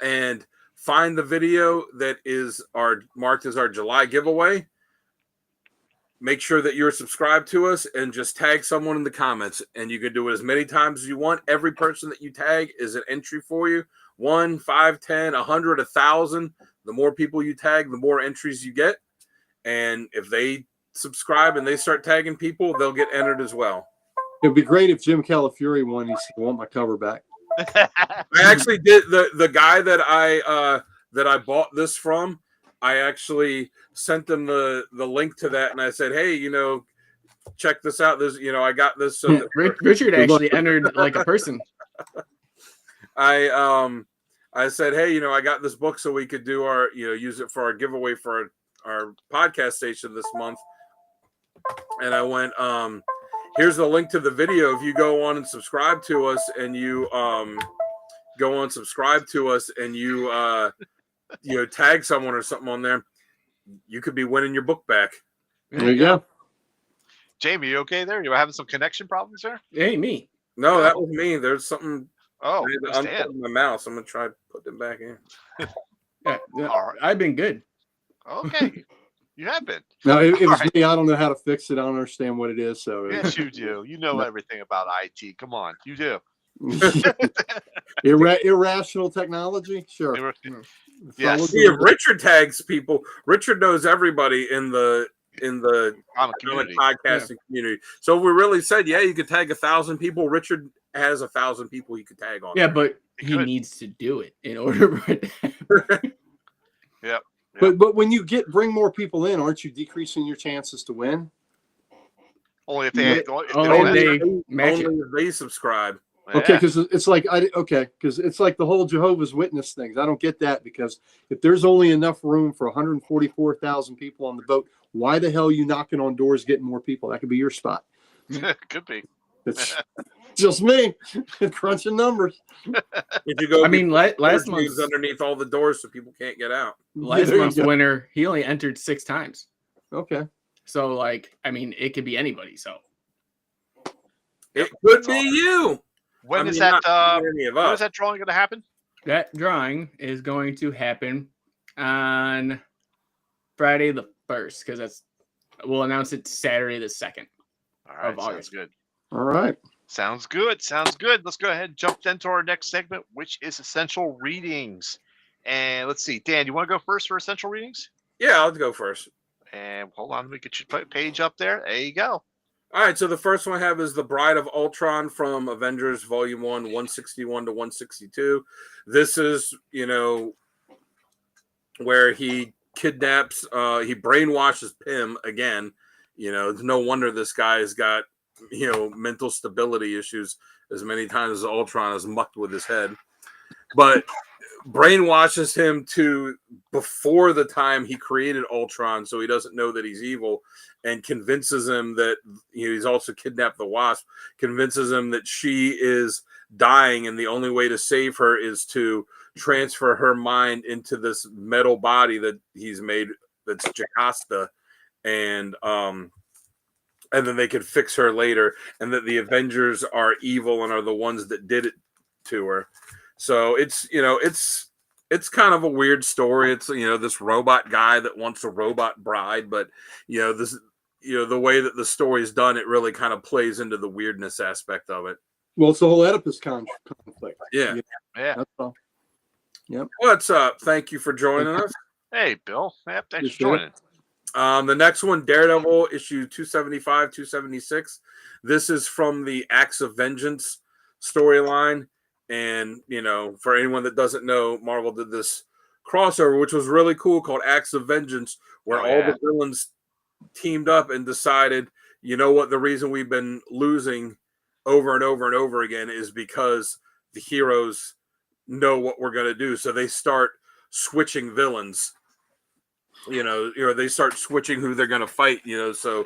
and find the video that is marked as our July giveaway. Make sure that you're subscribed to us and just tag someone in the comments. And you can do it as many times as you want. Every person that you tag is an entry for you. 1, 5, 10, 100, 1,000. The more people you tag, the more entries you get. And if they subscribe and they start tagging people, they'll get entered as well. It'd be great if Jim Calafiore won. He said, "I want my cover back." I actually did. The guy that I bought this from, I actually sent them the link to that, and I said, "Hey, check this out. This, I got this." So Richard actually entered like a person. I said, "Hey, I got this book, so we could do our, use it for our giveaway for our podcast station this month." And I went, "Here's the link to the video. If you go on and subscribe to us, and you tag someone or something on there, you could be winning your book back." There you go. Jamie, you okay there? You having some connection problems there? It ain't me. No, that was me. There's something. Oh, I had to unplug my mouse. I'm gonna try to put them back in. Yeah, All right. I've been good. Okay. You have been. No, it was Alright. me. I don't know how to fix it. I don't understand what it is. So Yes, you do. You know everything about IT. Come on, you do. irrational technology. Sure. Yes. See, if Richard tags people, Richard knows everybody in the Comic community. podcasting community. So if we really said, yeah, you could tag 1,000 people, Richard has 1,000 people he could tag on. Yeah, there. but he needs to do it in order for it to happen. Yep. But when you bring more people in, aren't you decreasing your chances to win? Only if they Only match it. Only if they subscribe. Okay, Yeah. because it's like because it's like the whole Jehovah's Witness things. I don't get that, because if there's only enough room for 144,000 people on the boat, why the hell are you knocking on doors getting more people? That could be your spot. Could be. It's just me crunching numbers. If you go, I mean, last month's month's underneath all the doors so people can't get out. last There you month's go. winner, he only entered 6 times. Okay. So, like, I mean, it could be anybody. So, It could be you. When I is mean, that? not any of When us. is that drawing going to happen? that drawing is going to happen on Friday the 1st, because we'll announce it Saturday the 2nd. All right. Of Sounds August. good. All right. Sounds good. Sounds good. Let's go ahead and jump into our next segment, which is essential readings. And let's see, Dan, you want to go first for essential readings? Yeah, I'll go first. And hold on, let me get your page up there. There you go. All right, so the first one I have is The Bride of Ultron from Avengers Volume 1, 161 to 162. This is, where he kidnaps, he brainwashes Pym again. It's no wonder this guy has got, mental stability issues as many times as Ultron has mucked with his head. But brainwashes him to before the time he created Ultron, so he doesn't know that he's evil, and convinces him that he's also kidnapped the Wasp, convinces him that she is dying and the only way to save her is to transfer her mind into this metal body that he's made that's Jocasta, and then they could fix her later, and that the Avengers are evil and are the ones that did it to her. So it's kind of a weird story. It's this robot guy that wants a robot bride, but the way that the story is done, it really kind of plays into the weirdness aspect of it. Well, it's the whole Oedipus conflict. Yeah. Yeah. That's all. Yep. What's up? Thank you for joining us. Hey, Bill. Yep, thanks for Sure. joining. The next one, Daredevil, issue 275, 276. This is from the Acts of Vengeance storyline. And, for anyone that doesn't know, Marvel did this crossover, which was really cool, called Acts of Vengeance, where all the villains teamed up and decided, what, the reason we've been losing over and over and over again is because the heroes know what we're going to do. So they start switching villains. They start switching who they're going to fight. So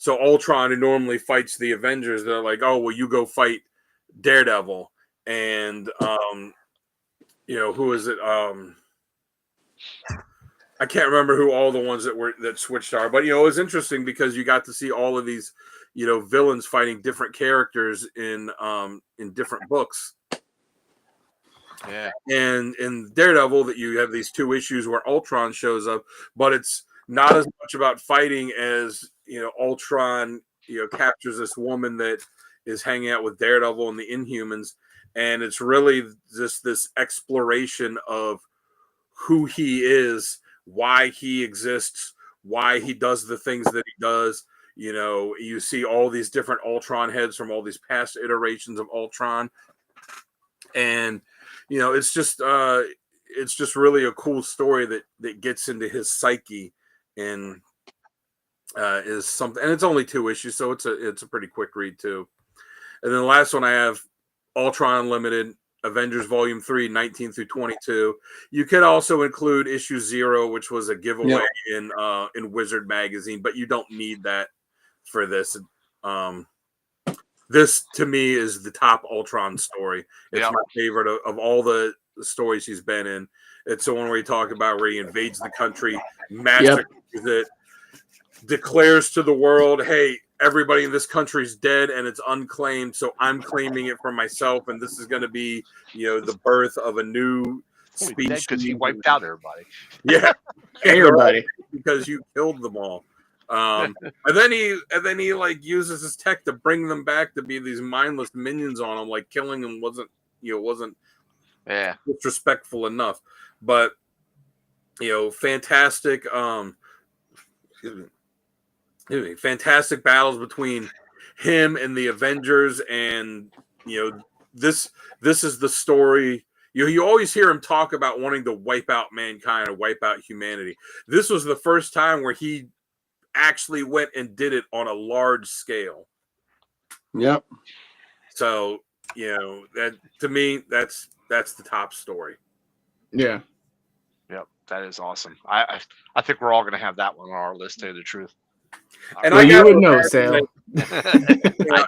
so Ultron, who normally fights the Avengers, they're like, oh, well, you go fight Daredevil, and who is it? I can't remember who all the ones that switched are, but it was interesting because you got to see all of these villains fighting different characters in different books. Yeah. And in Daredevil, that you have these 2 issues where Ultron shows up, but it's not as much about fighting as Ultron captures this woman that is hanging out with Daredevil and the Inhumans, and it's really just this exploration of who he is, why he exists, why he does the things that he does. You see all these different Ultron heads from all these past iterations of Ultron, and it's just really a cool story that gets into his psyche and is something. And it's only 2 issues, so it's a pretty quick read too. And then the last one I have, Ultron Unlimited, Avengers Volume 3, 19 through 22. You could also include issue 0, which was a giveaway in Wizard magazine, but you don't need that for this. This to me is the top Ultron story. It's my favorite of all the stories he's been in. It's the one where he talks about where he invades the country, massacres it, declares to the world, hey, everybody in this country is dead and it's unclaimed, so I'm claiming it for myself, and this is going to be, the birth of a new because he wiped out everybody. Yeah, Everybody. because you killed them all. And then he like uses his tech to bring them back to be these mindless minions on him. Like killing them wasn't disrespectful enough. But fantastic. Fantastic battles between him and the Avengers, and this is the story. You always hear him talk about wanting to wipe out mankind or wipe out humanity. This was the first time where he actually went and did it on a large scale. Yep. So, that to me, that's the top story. Yeah. Yep, that is awesome. I think we're all going to have that one on our list, to tell you the truth. And Well, I you would know, imagine Sale. that-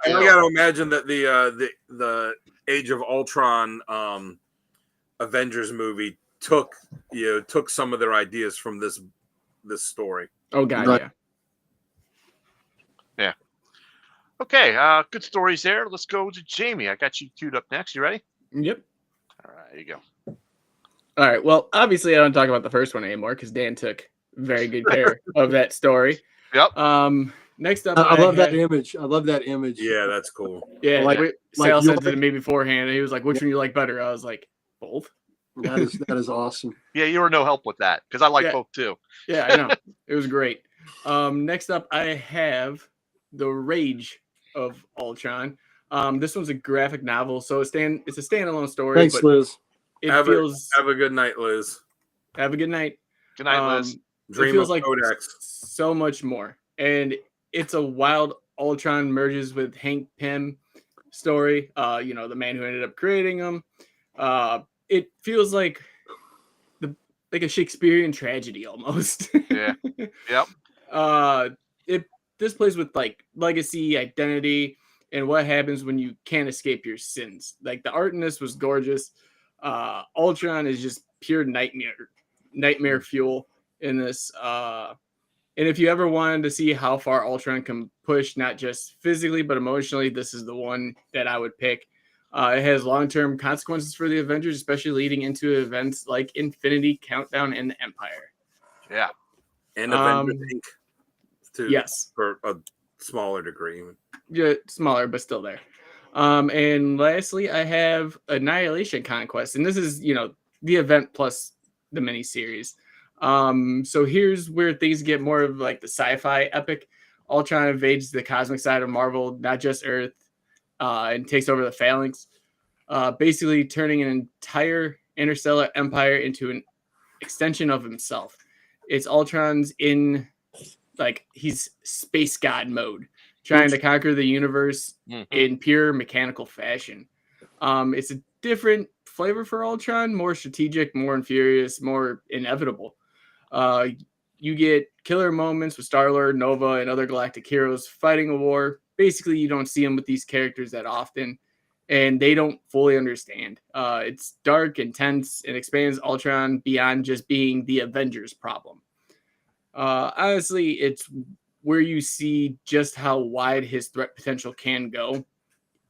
I got to imagine that the Age of Ultron Avengers movie took some of their ideas from this story. Oh God, Right. yeah. Okay, good stories there. Let's go to Jamie. I got you queued up next. You ready? Yep. All right, here you go. All right. Well, obviously, I don't talk about the first one anymore because Dan took very good care of that story. Yep. Next up, I love that had- image. I love that image. Yeah, that's cool. Yeah, Like- Sal you sent it like- to me beforehand, and he was like, "Which one you like better?" I was like, "Both." That is awesome. Yeah, you were no help with that because I like Yeah. both too. Yeah, I know. It was great. Next up, I have The Rage of Ultron. This one's a graphic novel, so it's a standalone story. Thanks, but Liz. it Have feels. a good night, Liz. Have a good night. Good night, Liz. It Dream feels of like Codex. so much more, and it's a wild Ultron merges with Hank Pym story. The man who ended up creating him. It feels like a Shakespearean tragedy almost. Yeah. Yep. This plays with like legacy, identity, and what happens when you can't escape your sins. Like the art in this was gorgeous. Ultron is just pure nightmare fuel in this. And if you ever wanted to see how far Ultron can push, not just physically but emotionally, this is the one that I would pick. It has long-term consequences for the Avengers, especially leading into events like Infinity, Countdown, and the Empire. Yeah. And Avengers Inc. too. Yes. For a smaller degree. Yeah, smaller, but still there. And lastly, I have Annihilation Conquest. And this is, the event plus the miniseries. So here's where things get more of like the sci-fi epic. Ultron invades the cosmic side of Marvel, not just Earth, and takes over the Phalanx, basically turning an entire interstellar empire into an extension of himself. It's Ultron's he's space god mode, trying to conquer the universe in pure mechanical fashion. It's a different flavor for Ultron, more strategic, more furious, more inevitable. You get killer moments with Star-Lord, Nova, and other galactic heroes fighting a war. Basically, you don't see them with these characters that often, and they don't fully understand. It's dark, intense, and expands Ultron beyond just being the Avengers problem. Honestly, it's where you see just how wide his threat potential can go.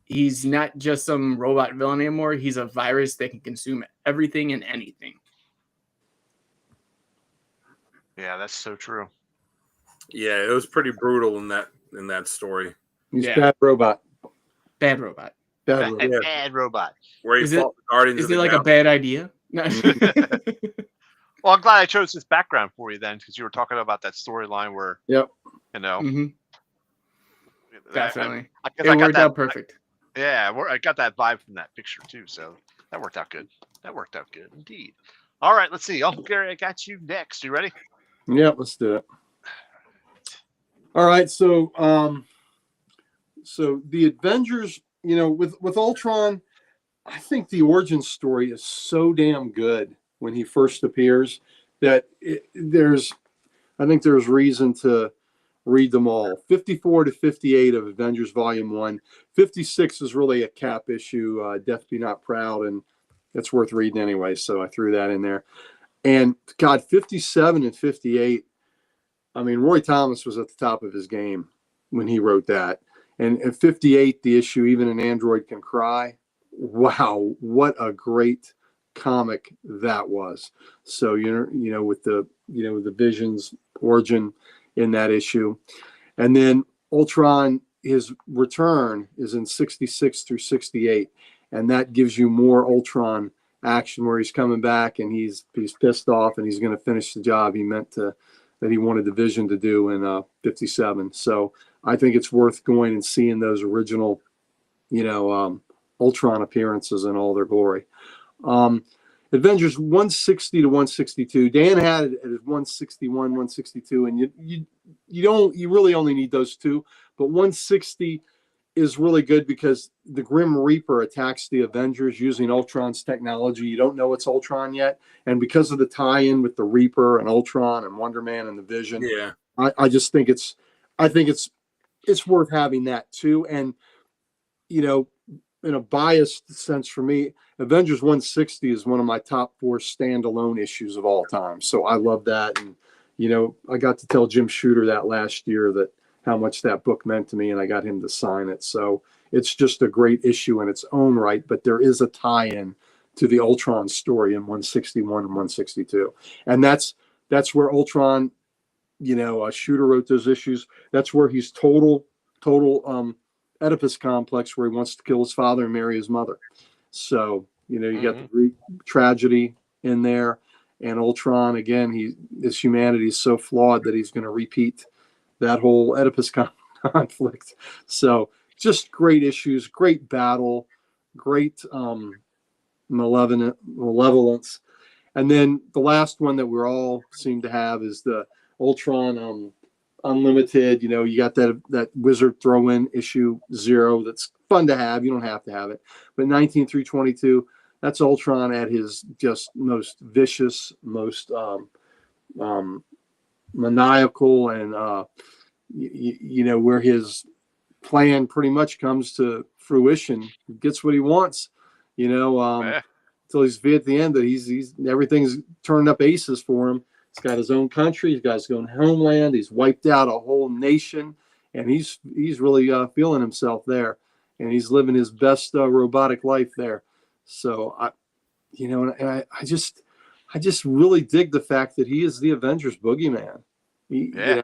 He's not just some robot villain anymore. He's a virus that can consume everything and anything. Yeah, that's so true. Yeah, it was pretty brutal in that story. He's Yeah. bad robot. Bad robot. Bad robot. Yeah. Bad robot. Where he Is it- fought the Guardians Is of it the like a Galaxy. bad idea? No. Well, I'm glad I chose this background for you then, because you were talking about that storyline where, Yep. Mhm, definitely. I It worked out perfect. I got that vibe from that picture too, so that worked out good. That worked out good indeed. All right, let's see. Uncle Gary, I got you next. You ready? Yep, let's do it. All right, so the Avengers, with Ultron, I think the origin story is so damn good when he first appears that I think there's reason to read them all. 54 to 58 of Avengers Volume 1. 56 is really a cap issue, Death Be Not Proud, and it's worth reading anyway, so I threw that in there. And God, 57 and 58, I mean, Roy Thomas was at the top of his game when he wrote that. And at 58, the issue, Even an Android Can Cry. Wow, what a great comic that was. So with the Vision's origin in that issue, and then Ultron, his return is in 66 through 68, and that gives you more Ultron action where he's coming back and he's pissed off and he's going to finish the job that he wanted the Vision to do in 57. So I think it's worth going and seeing those original, Ultron appearances in all their glory. Avengers 160 to 162. Dan had it at 161, 162, and you really only need those two. But 160 is really good because the Grim Reaper attacks the Avengers using Ultron's technology. You don't know it's Ultron yet, and because of the tie-in with the Reaper and Ultron and Wonder Man and the Vision, Yeah, I just think it's worth having that too. And in a biased sense for me, Avengers 160 is one of my top 4 standalone issues of all time. So I love that. And, I got to tell Jim Shooter that last year that how much that book meant to me, and I got him to sign it. So it's just a great issue in its own right, but there is a tie-in to the Ultron story in 161 and 162. And that's where Ultron, Shooter wrote those issues. That's where he's total Oedipus complex, where he wants to kill his father and marry his mother. So, you got the Greek tragedy in there, and Ultron, again, his humanity is so flawed that he's going to repeat that whole Oedipus conflict. So just great issues, great battle, great malevolence. And then the last one that we're all seem to have is the Ultron Unlimited. You got that Wizard throw-in issue 0 that's fun to have. You don't have to have it. But 19 through 22, that's Ultron at his just most vicious, most maniacal, and where his plan pretty much comes to fruition. He gets what he wants, until he's at the end that he's everything's turning up aces for him. He's got his own country. He's got his own homeland. He's wiped out a whole nation, and he's really feeling himself there, and he's living his best robotic life there. So I just really dig the fact that he is the Avengers boogeyman. The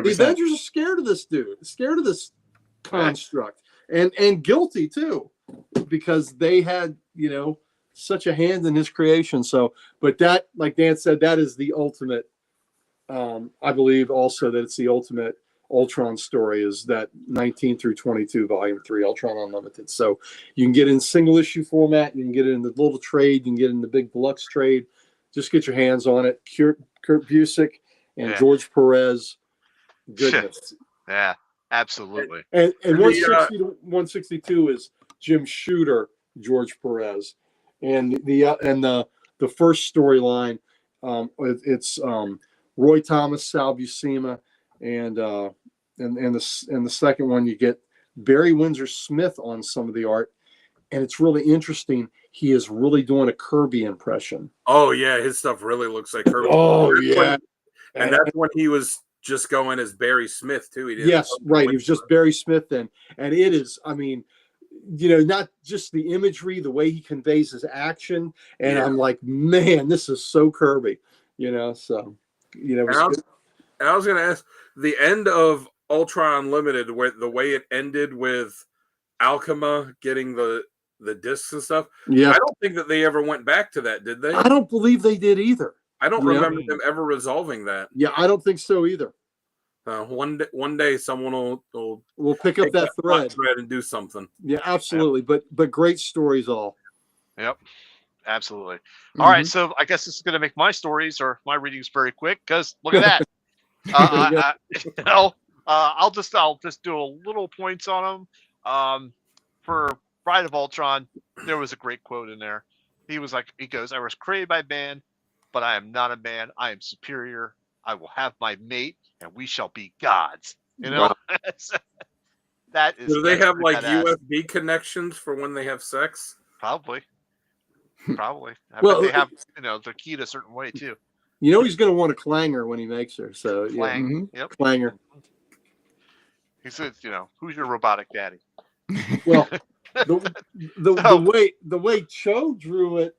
Avengers are scared of this dude, scared of this construct, and guilty too, because they had such a hand in his creation. So, but that, like Dan said, that is the ultimate. I believe also that it's the ultimate Ultron story, is that 19 through 22, volume 3, Ultron Unlimited. So you can get it in single issue format. You can get it in the little trade. You can get it in the big deluxe trade. Just get your hands on it. Kurt Busiek and George Perez. Goodness. Yeah, absolutely. And 160 to 162 is Jim Shooter, George Perez. And the first storyline, it's Roy Thomas, Sal Buscema, and the second one you get Barry Windsor Smith on some of the art, and it's really interesting. He is really doing a Kirby impression. Oh yeah, his stuff really looks like Kirby. Oh yeah, and that's when he was just going as Barry Smith too. He was just Barry Smith then, and it is. I mean, not just the imagery, the way he conveys his action, and I'm like, man, this is so Kirby. So I was going to ask, the end of Ultron Unlimited, where the way it ended with Alchema getting the discs and stuff. Yeah, I don't think that they ever went back to that, did they? I don't believe they did either. I don't remember them ever resolving that. Yeah, I don't think so either. One day someone will pick up that thread and do something. Yeah, absolutely. Yep. But great stories all. Yep. Absolutely. Mm-hmm. All right, so I guess this is going to make my stories or my readings very quick, because look at that. I'll just do a little points on them. For Bride of Ultron, there was a great quote in there. He goes, "I was created by man, but I am not a man. I am superior. I will have my mate, and we shall be gods." Wow. That is. Do they have like USB connections for when they have sex? Probably. I bet they have, they're keyed a certain way too. He's going to want a clanger when he makes her. So Clang. Yep. Clanger. He says, "Who's your robotic daddy?" Well, The way Cho drew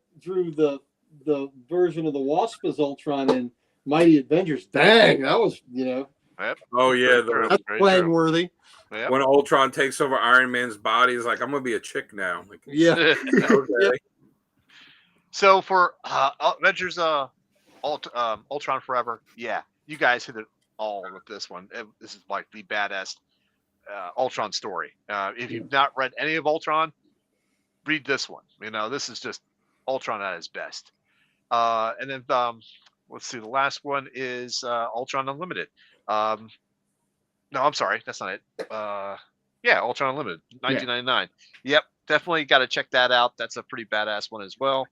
the version of the Wasp as Ultron in Mighty Avengers. Dang, that was Yep. Oh yeah, that's Very playing true. worthy. Yep. when Ultron takes over Iron Man's body, he's like, I'm gonna be a chick now. Like, Yeah. okay. So for Avengers, Ultron Forever, yeah, you guys hit it all with this one. This is like the badass Ultron story. If you've not read any of Ultron, read this one. This is just Ultron at his best. And then let's see, the last one is Ultron Unlimited. No, I'm sorry, that's not it. Yeah, Ultron Unlimited, 1999. Yep, definitely got to check that out. That's a pretty badass one as well.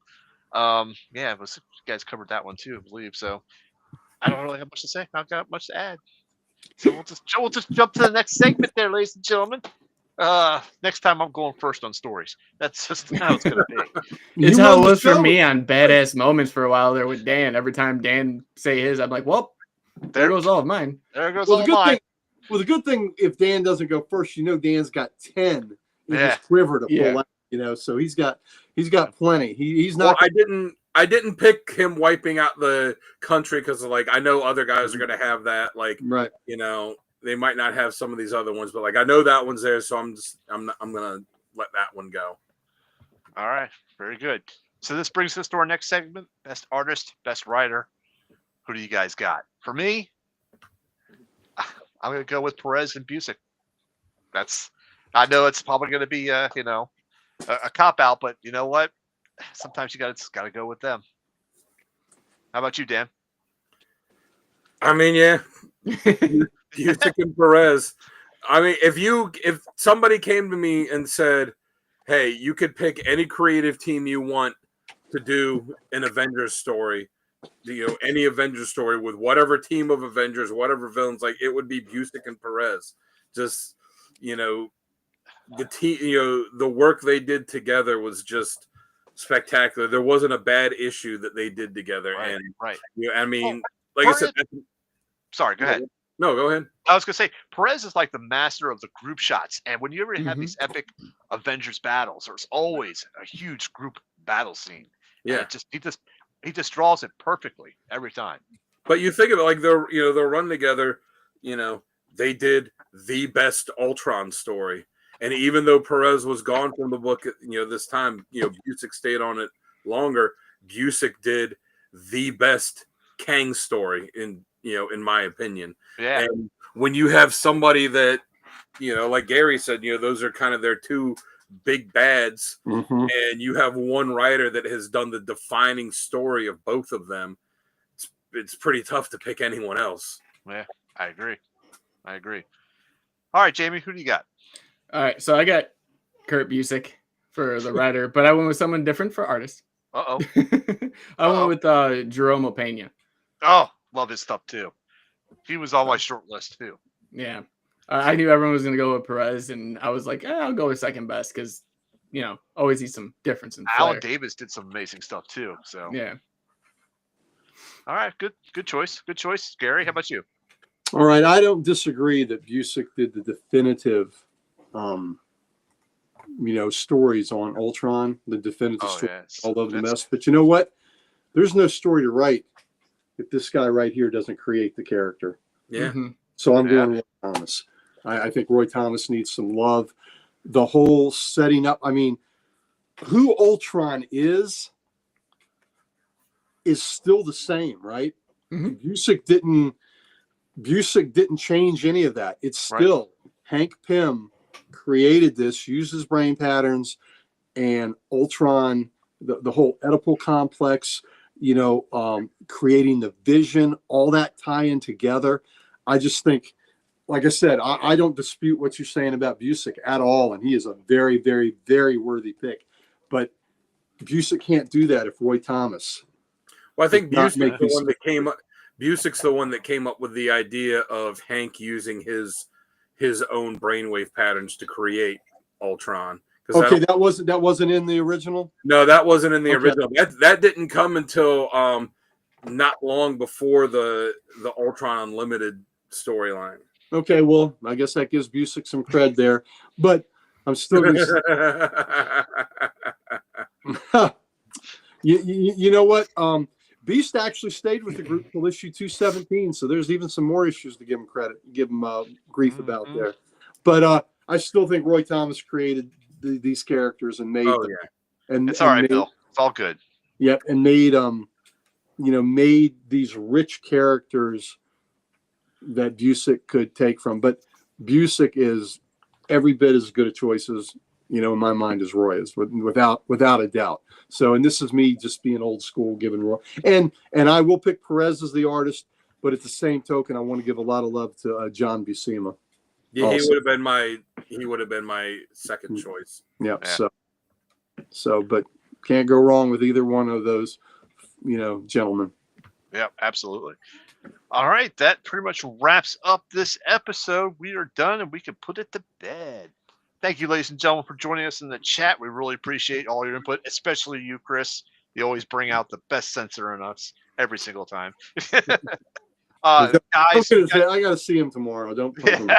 Yeah, you guys covered that one too, I believe. So I don't really have much to say. Not got much to add. So we'll just jump to the next segment there, ladies and gentlemen. Next time I'm going first on stories. That's just how it's gonna be. It's how it was for me on badass moments for a while there with Dan. Every time Dan say his, I'm like, well, there goes all of mine. There goes all mine. The good thing if Dan doesn't go first, Dan's got 10 in his Yeah. quiver to pull out. So he's got plenty. He's not. Well, I didn't pick him wiping out the country because I know other guys are gonna have that. Right. They might not have some of these other ones, but I know that one's there, so I'm gonna let that one go. All right, very good. So this brings us to our next segment: best artist, best writer. Who do you guys got? For me, I'm gonna go with Perez and Busick. I know it's probably gonna be a cop out, but you know what? Sometimes you gotta go with them. How about you, Dan? I mean, yeah. Busick and Perez. I mean, if somebody came to me and said, "Hey, you could pick any creative team you want to do an Avengers story, any Avengers story with whatever team of Avengers, whatever villains, it would be Busick and Perez." Just the team, the work they did together was just spectacular. There wasn't a bad issue that they did together, and I mean, I said, sorry, go ahead. No, go ahead. I was gonna say Perez is like the master of the group shots, and when you ever have these epic Avengers battles, there's always a huge group battle scene. Yeah, he just draws it perfectly every time. But you think of it they'll run together. They did the best Ultron story, and even though Perez was gone from the book, this time, Busick stayed on it longer. Busick did the best Kang story in my opinion. Yeah. And when you have somebody that, like Gary said, those are kind of their two big bads, and you have one writer that has done the defining story of both of them, it's pretty tough to pick anyone else. Yeah, I agree. All right, Jamie, who do you got? All right, so I got Kurt Busiek for the writer, but I went with someone different for artist. Uh-oh. I went with Jerome Opeña. Oh, love his stuff too. He was on my short list too. Yeah. I knew everyone was going to go with Perez, and I was like, I'll go with second best because, always need some difference in flair. Alan Davis did some amazing stuff too. So yeah. All right, good choice. Good choice. Gary, how about you? All right, I don't disagree that Busiek did the definitive stories on Ultron, the definitive story, all over the mess. But you know what? There's no story to write if this guy right here doesn't create the character. Yeah. So I'm going with Roy Thomas. I think Roy Thomas needs some love. The whole setting up. I mean, who Ultron is still the same, right? Busiek didn't change any of that. It's still Hank Pym created this, used his brain patterns, and Ultron, the whole Oedipal complex, creating the vision, all that tie in together. I just think, like I said, I don't dispute what you're saying about Busiek at all, and he is a very, very, very worthy pick. But Busiek can't do that if Roy Thomas. Well, I think Busiek's the one that came up. Busiek's the one that came up with the idea of Hank using his own brainwave patterns to create Ultron. Okay, that wasn't in the original. No, that wasn't in the original. That didn't come until not long before the Ultron Unlimited storyline. Okay, well, I guess that gives Busiek some cred there. But I'm still going to. You know what? Beast actually stayed with the group till issue 217, so there's even some more issues to give him grief about there. But I still think Roy Thomas created these characters and made them. And it's all right, Bill. It's all good. Yep, and made made these rich characters that Busick could take from. But Busick is every bit as good a choice as, in my mind, as Roy is, without a doubt. So, and this is me just being old school, giving Roy, and I will pick Perez as the artist, but at the same token, I want to give a lot of love to John Buscema. Yeah, he would have been my second choice. Yep. Yeah. So, but can't go wrong with either one of those, gentlemen. Yep, absolutely. All right, that pretty much wraps up this episode. We are done, and we can put it to bed. Thank you, ladies and gentlemen, for joining us in the chat. We really appreciate all your input, especially you, Chris. You always bring out the best censor in us every single time. Guys, I got to see him tomorrow. Don't poke him.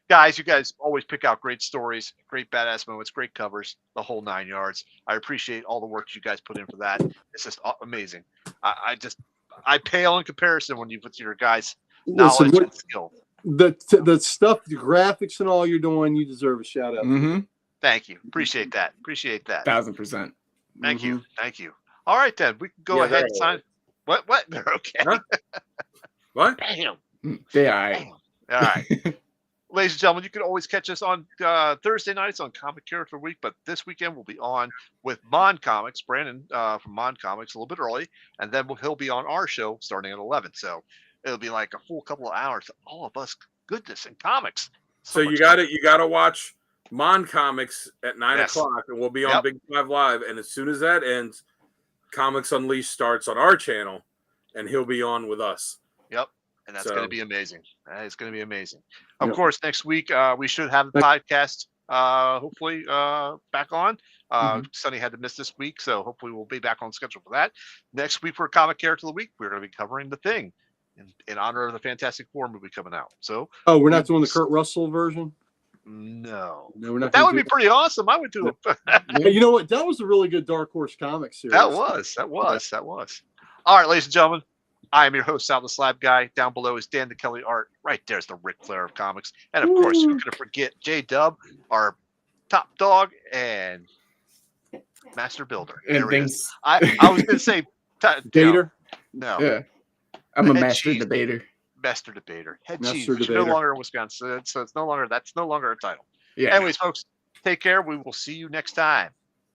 Guys, you guys always pick out great stories, great badass moments, great covers, the whole 9 yards. I appreciate all the work you guys put in for that. It's just amazing. I pale in comparison when you put your guys' knowledge and skill. The stuff, the graphics and all you're doing, you deserve a shout out. Mm-hmm. Thank you. Appreciate that. 1,000%. Thank you. All right, then. We can go ahead and sign. What? They're okay. Huh? What? Damn. Yeah. All right. Ladies and gentlemen, you can always catch us on Thursday nights on Comic Character Week, but this weekend we'll be on with Mon Comics, Brandon from Mon Comics, a little bit early, and then he'll be on our show starting at 11. So it'll be like a full couple of hours of all of us goodness and comics. So you got to watch Mon Comics at 9 o'clock, and we'll be on Big 5 Live. And as soon as that ends, Comics Unleashed starts on our channel, and he'll be on with us. Yep. And that's going to be amazing. That is going to be amazing. Of course, next week we should have the podcast hopefully back on. Sonny had to miss this week, so hopefully we'll be back on schedule for that. Next week for Comic Character of the Week, we're going to be covering The Thing in honor of the Fantastic Four movie coming out. So, we're not doing the Kurt Russell version? No, we're not. That would be pretty awesome. I would do it. You know what? That was a really good Dark Horse comic series. That was. All right, ladies and gentlemen. I am your host, Sal the Slab Guy. Down below is Dan the Kelly Art. Right there's the Ric Flair of comics. And of course, you're going to forget J-Dub, our top dog, and Master Builder. There it is. I was going to say Debater. No. Yeah. I'm a Head master cheese. debater. Master Debater. Head Master cheese. Which is no Debater. longer in Wisconsin. So that's no longer a title. Yeah. Anyways, folks, take care. We will see you next time.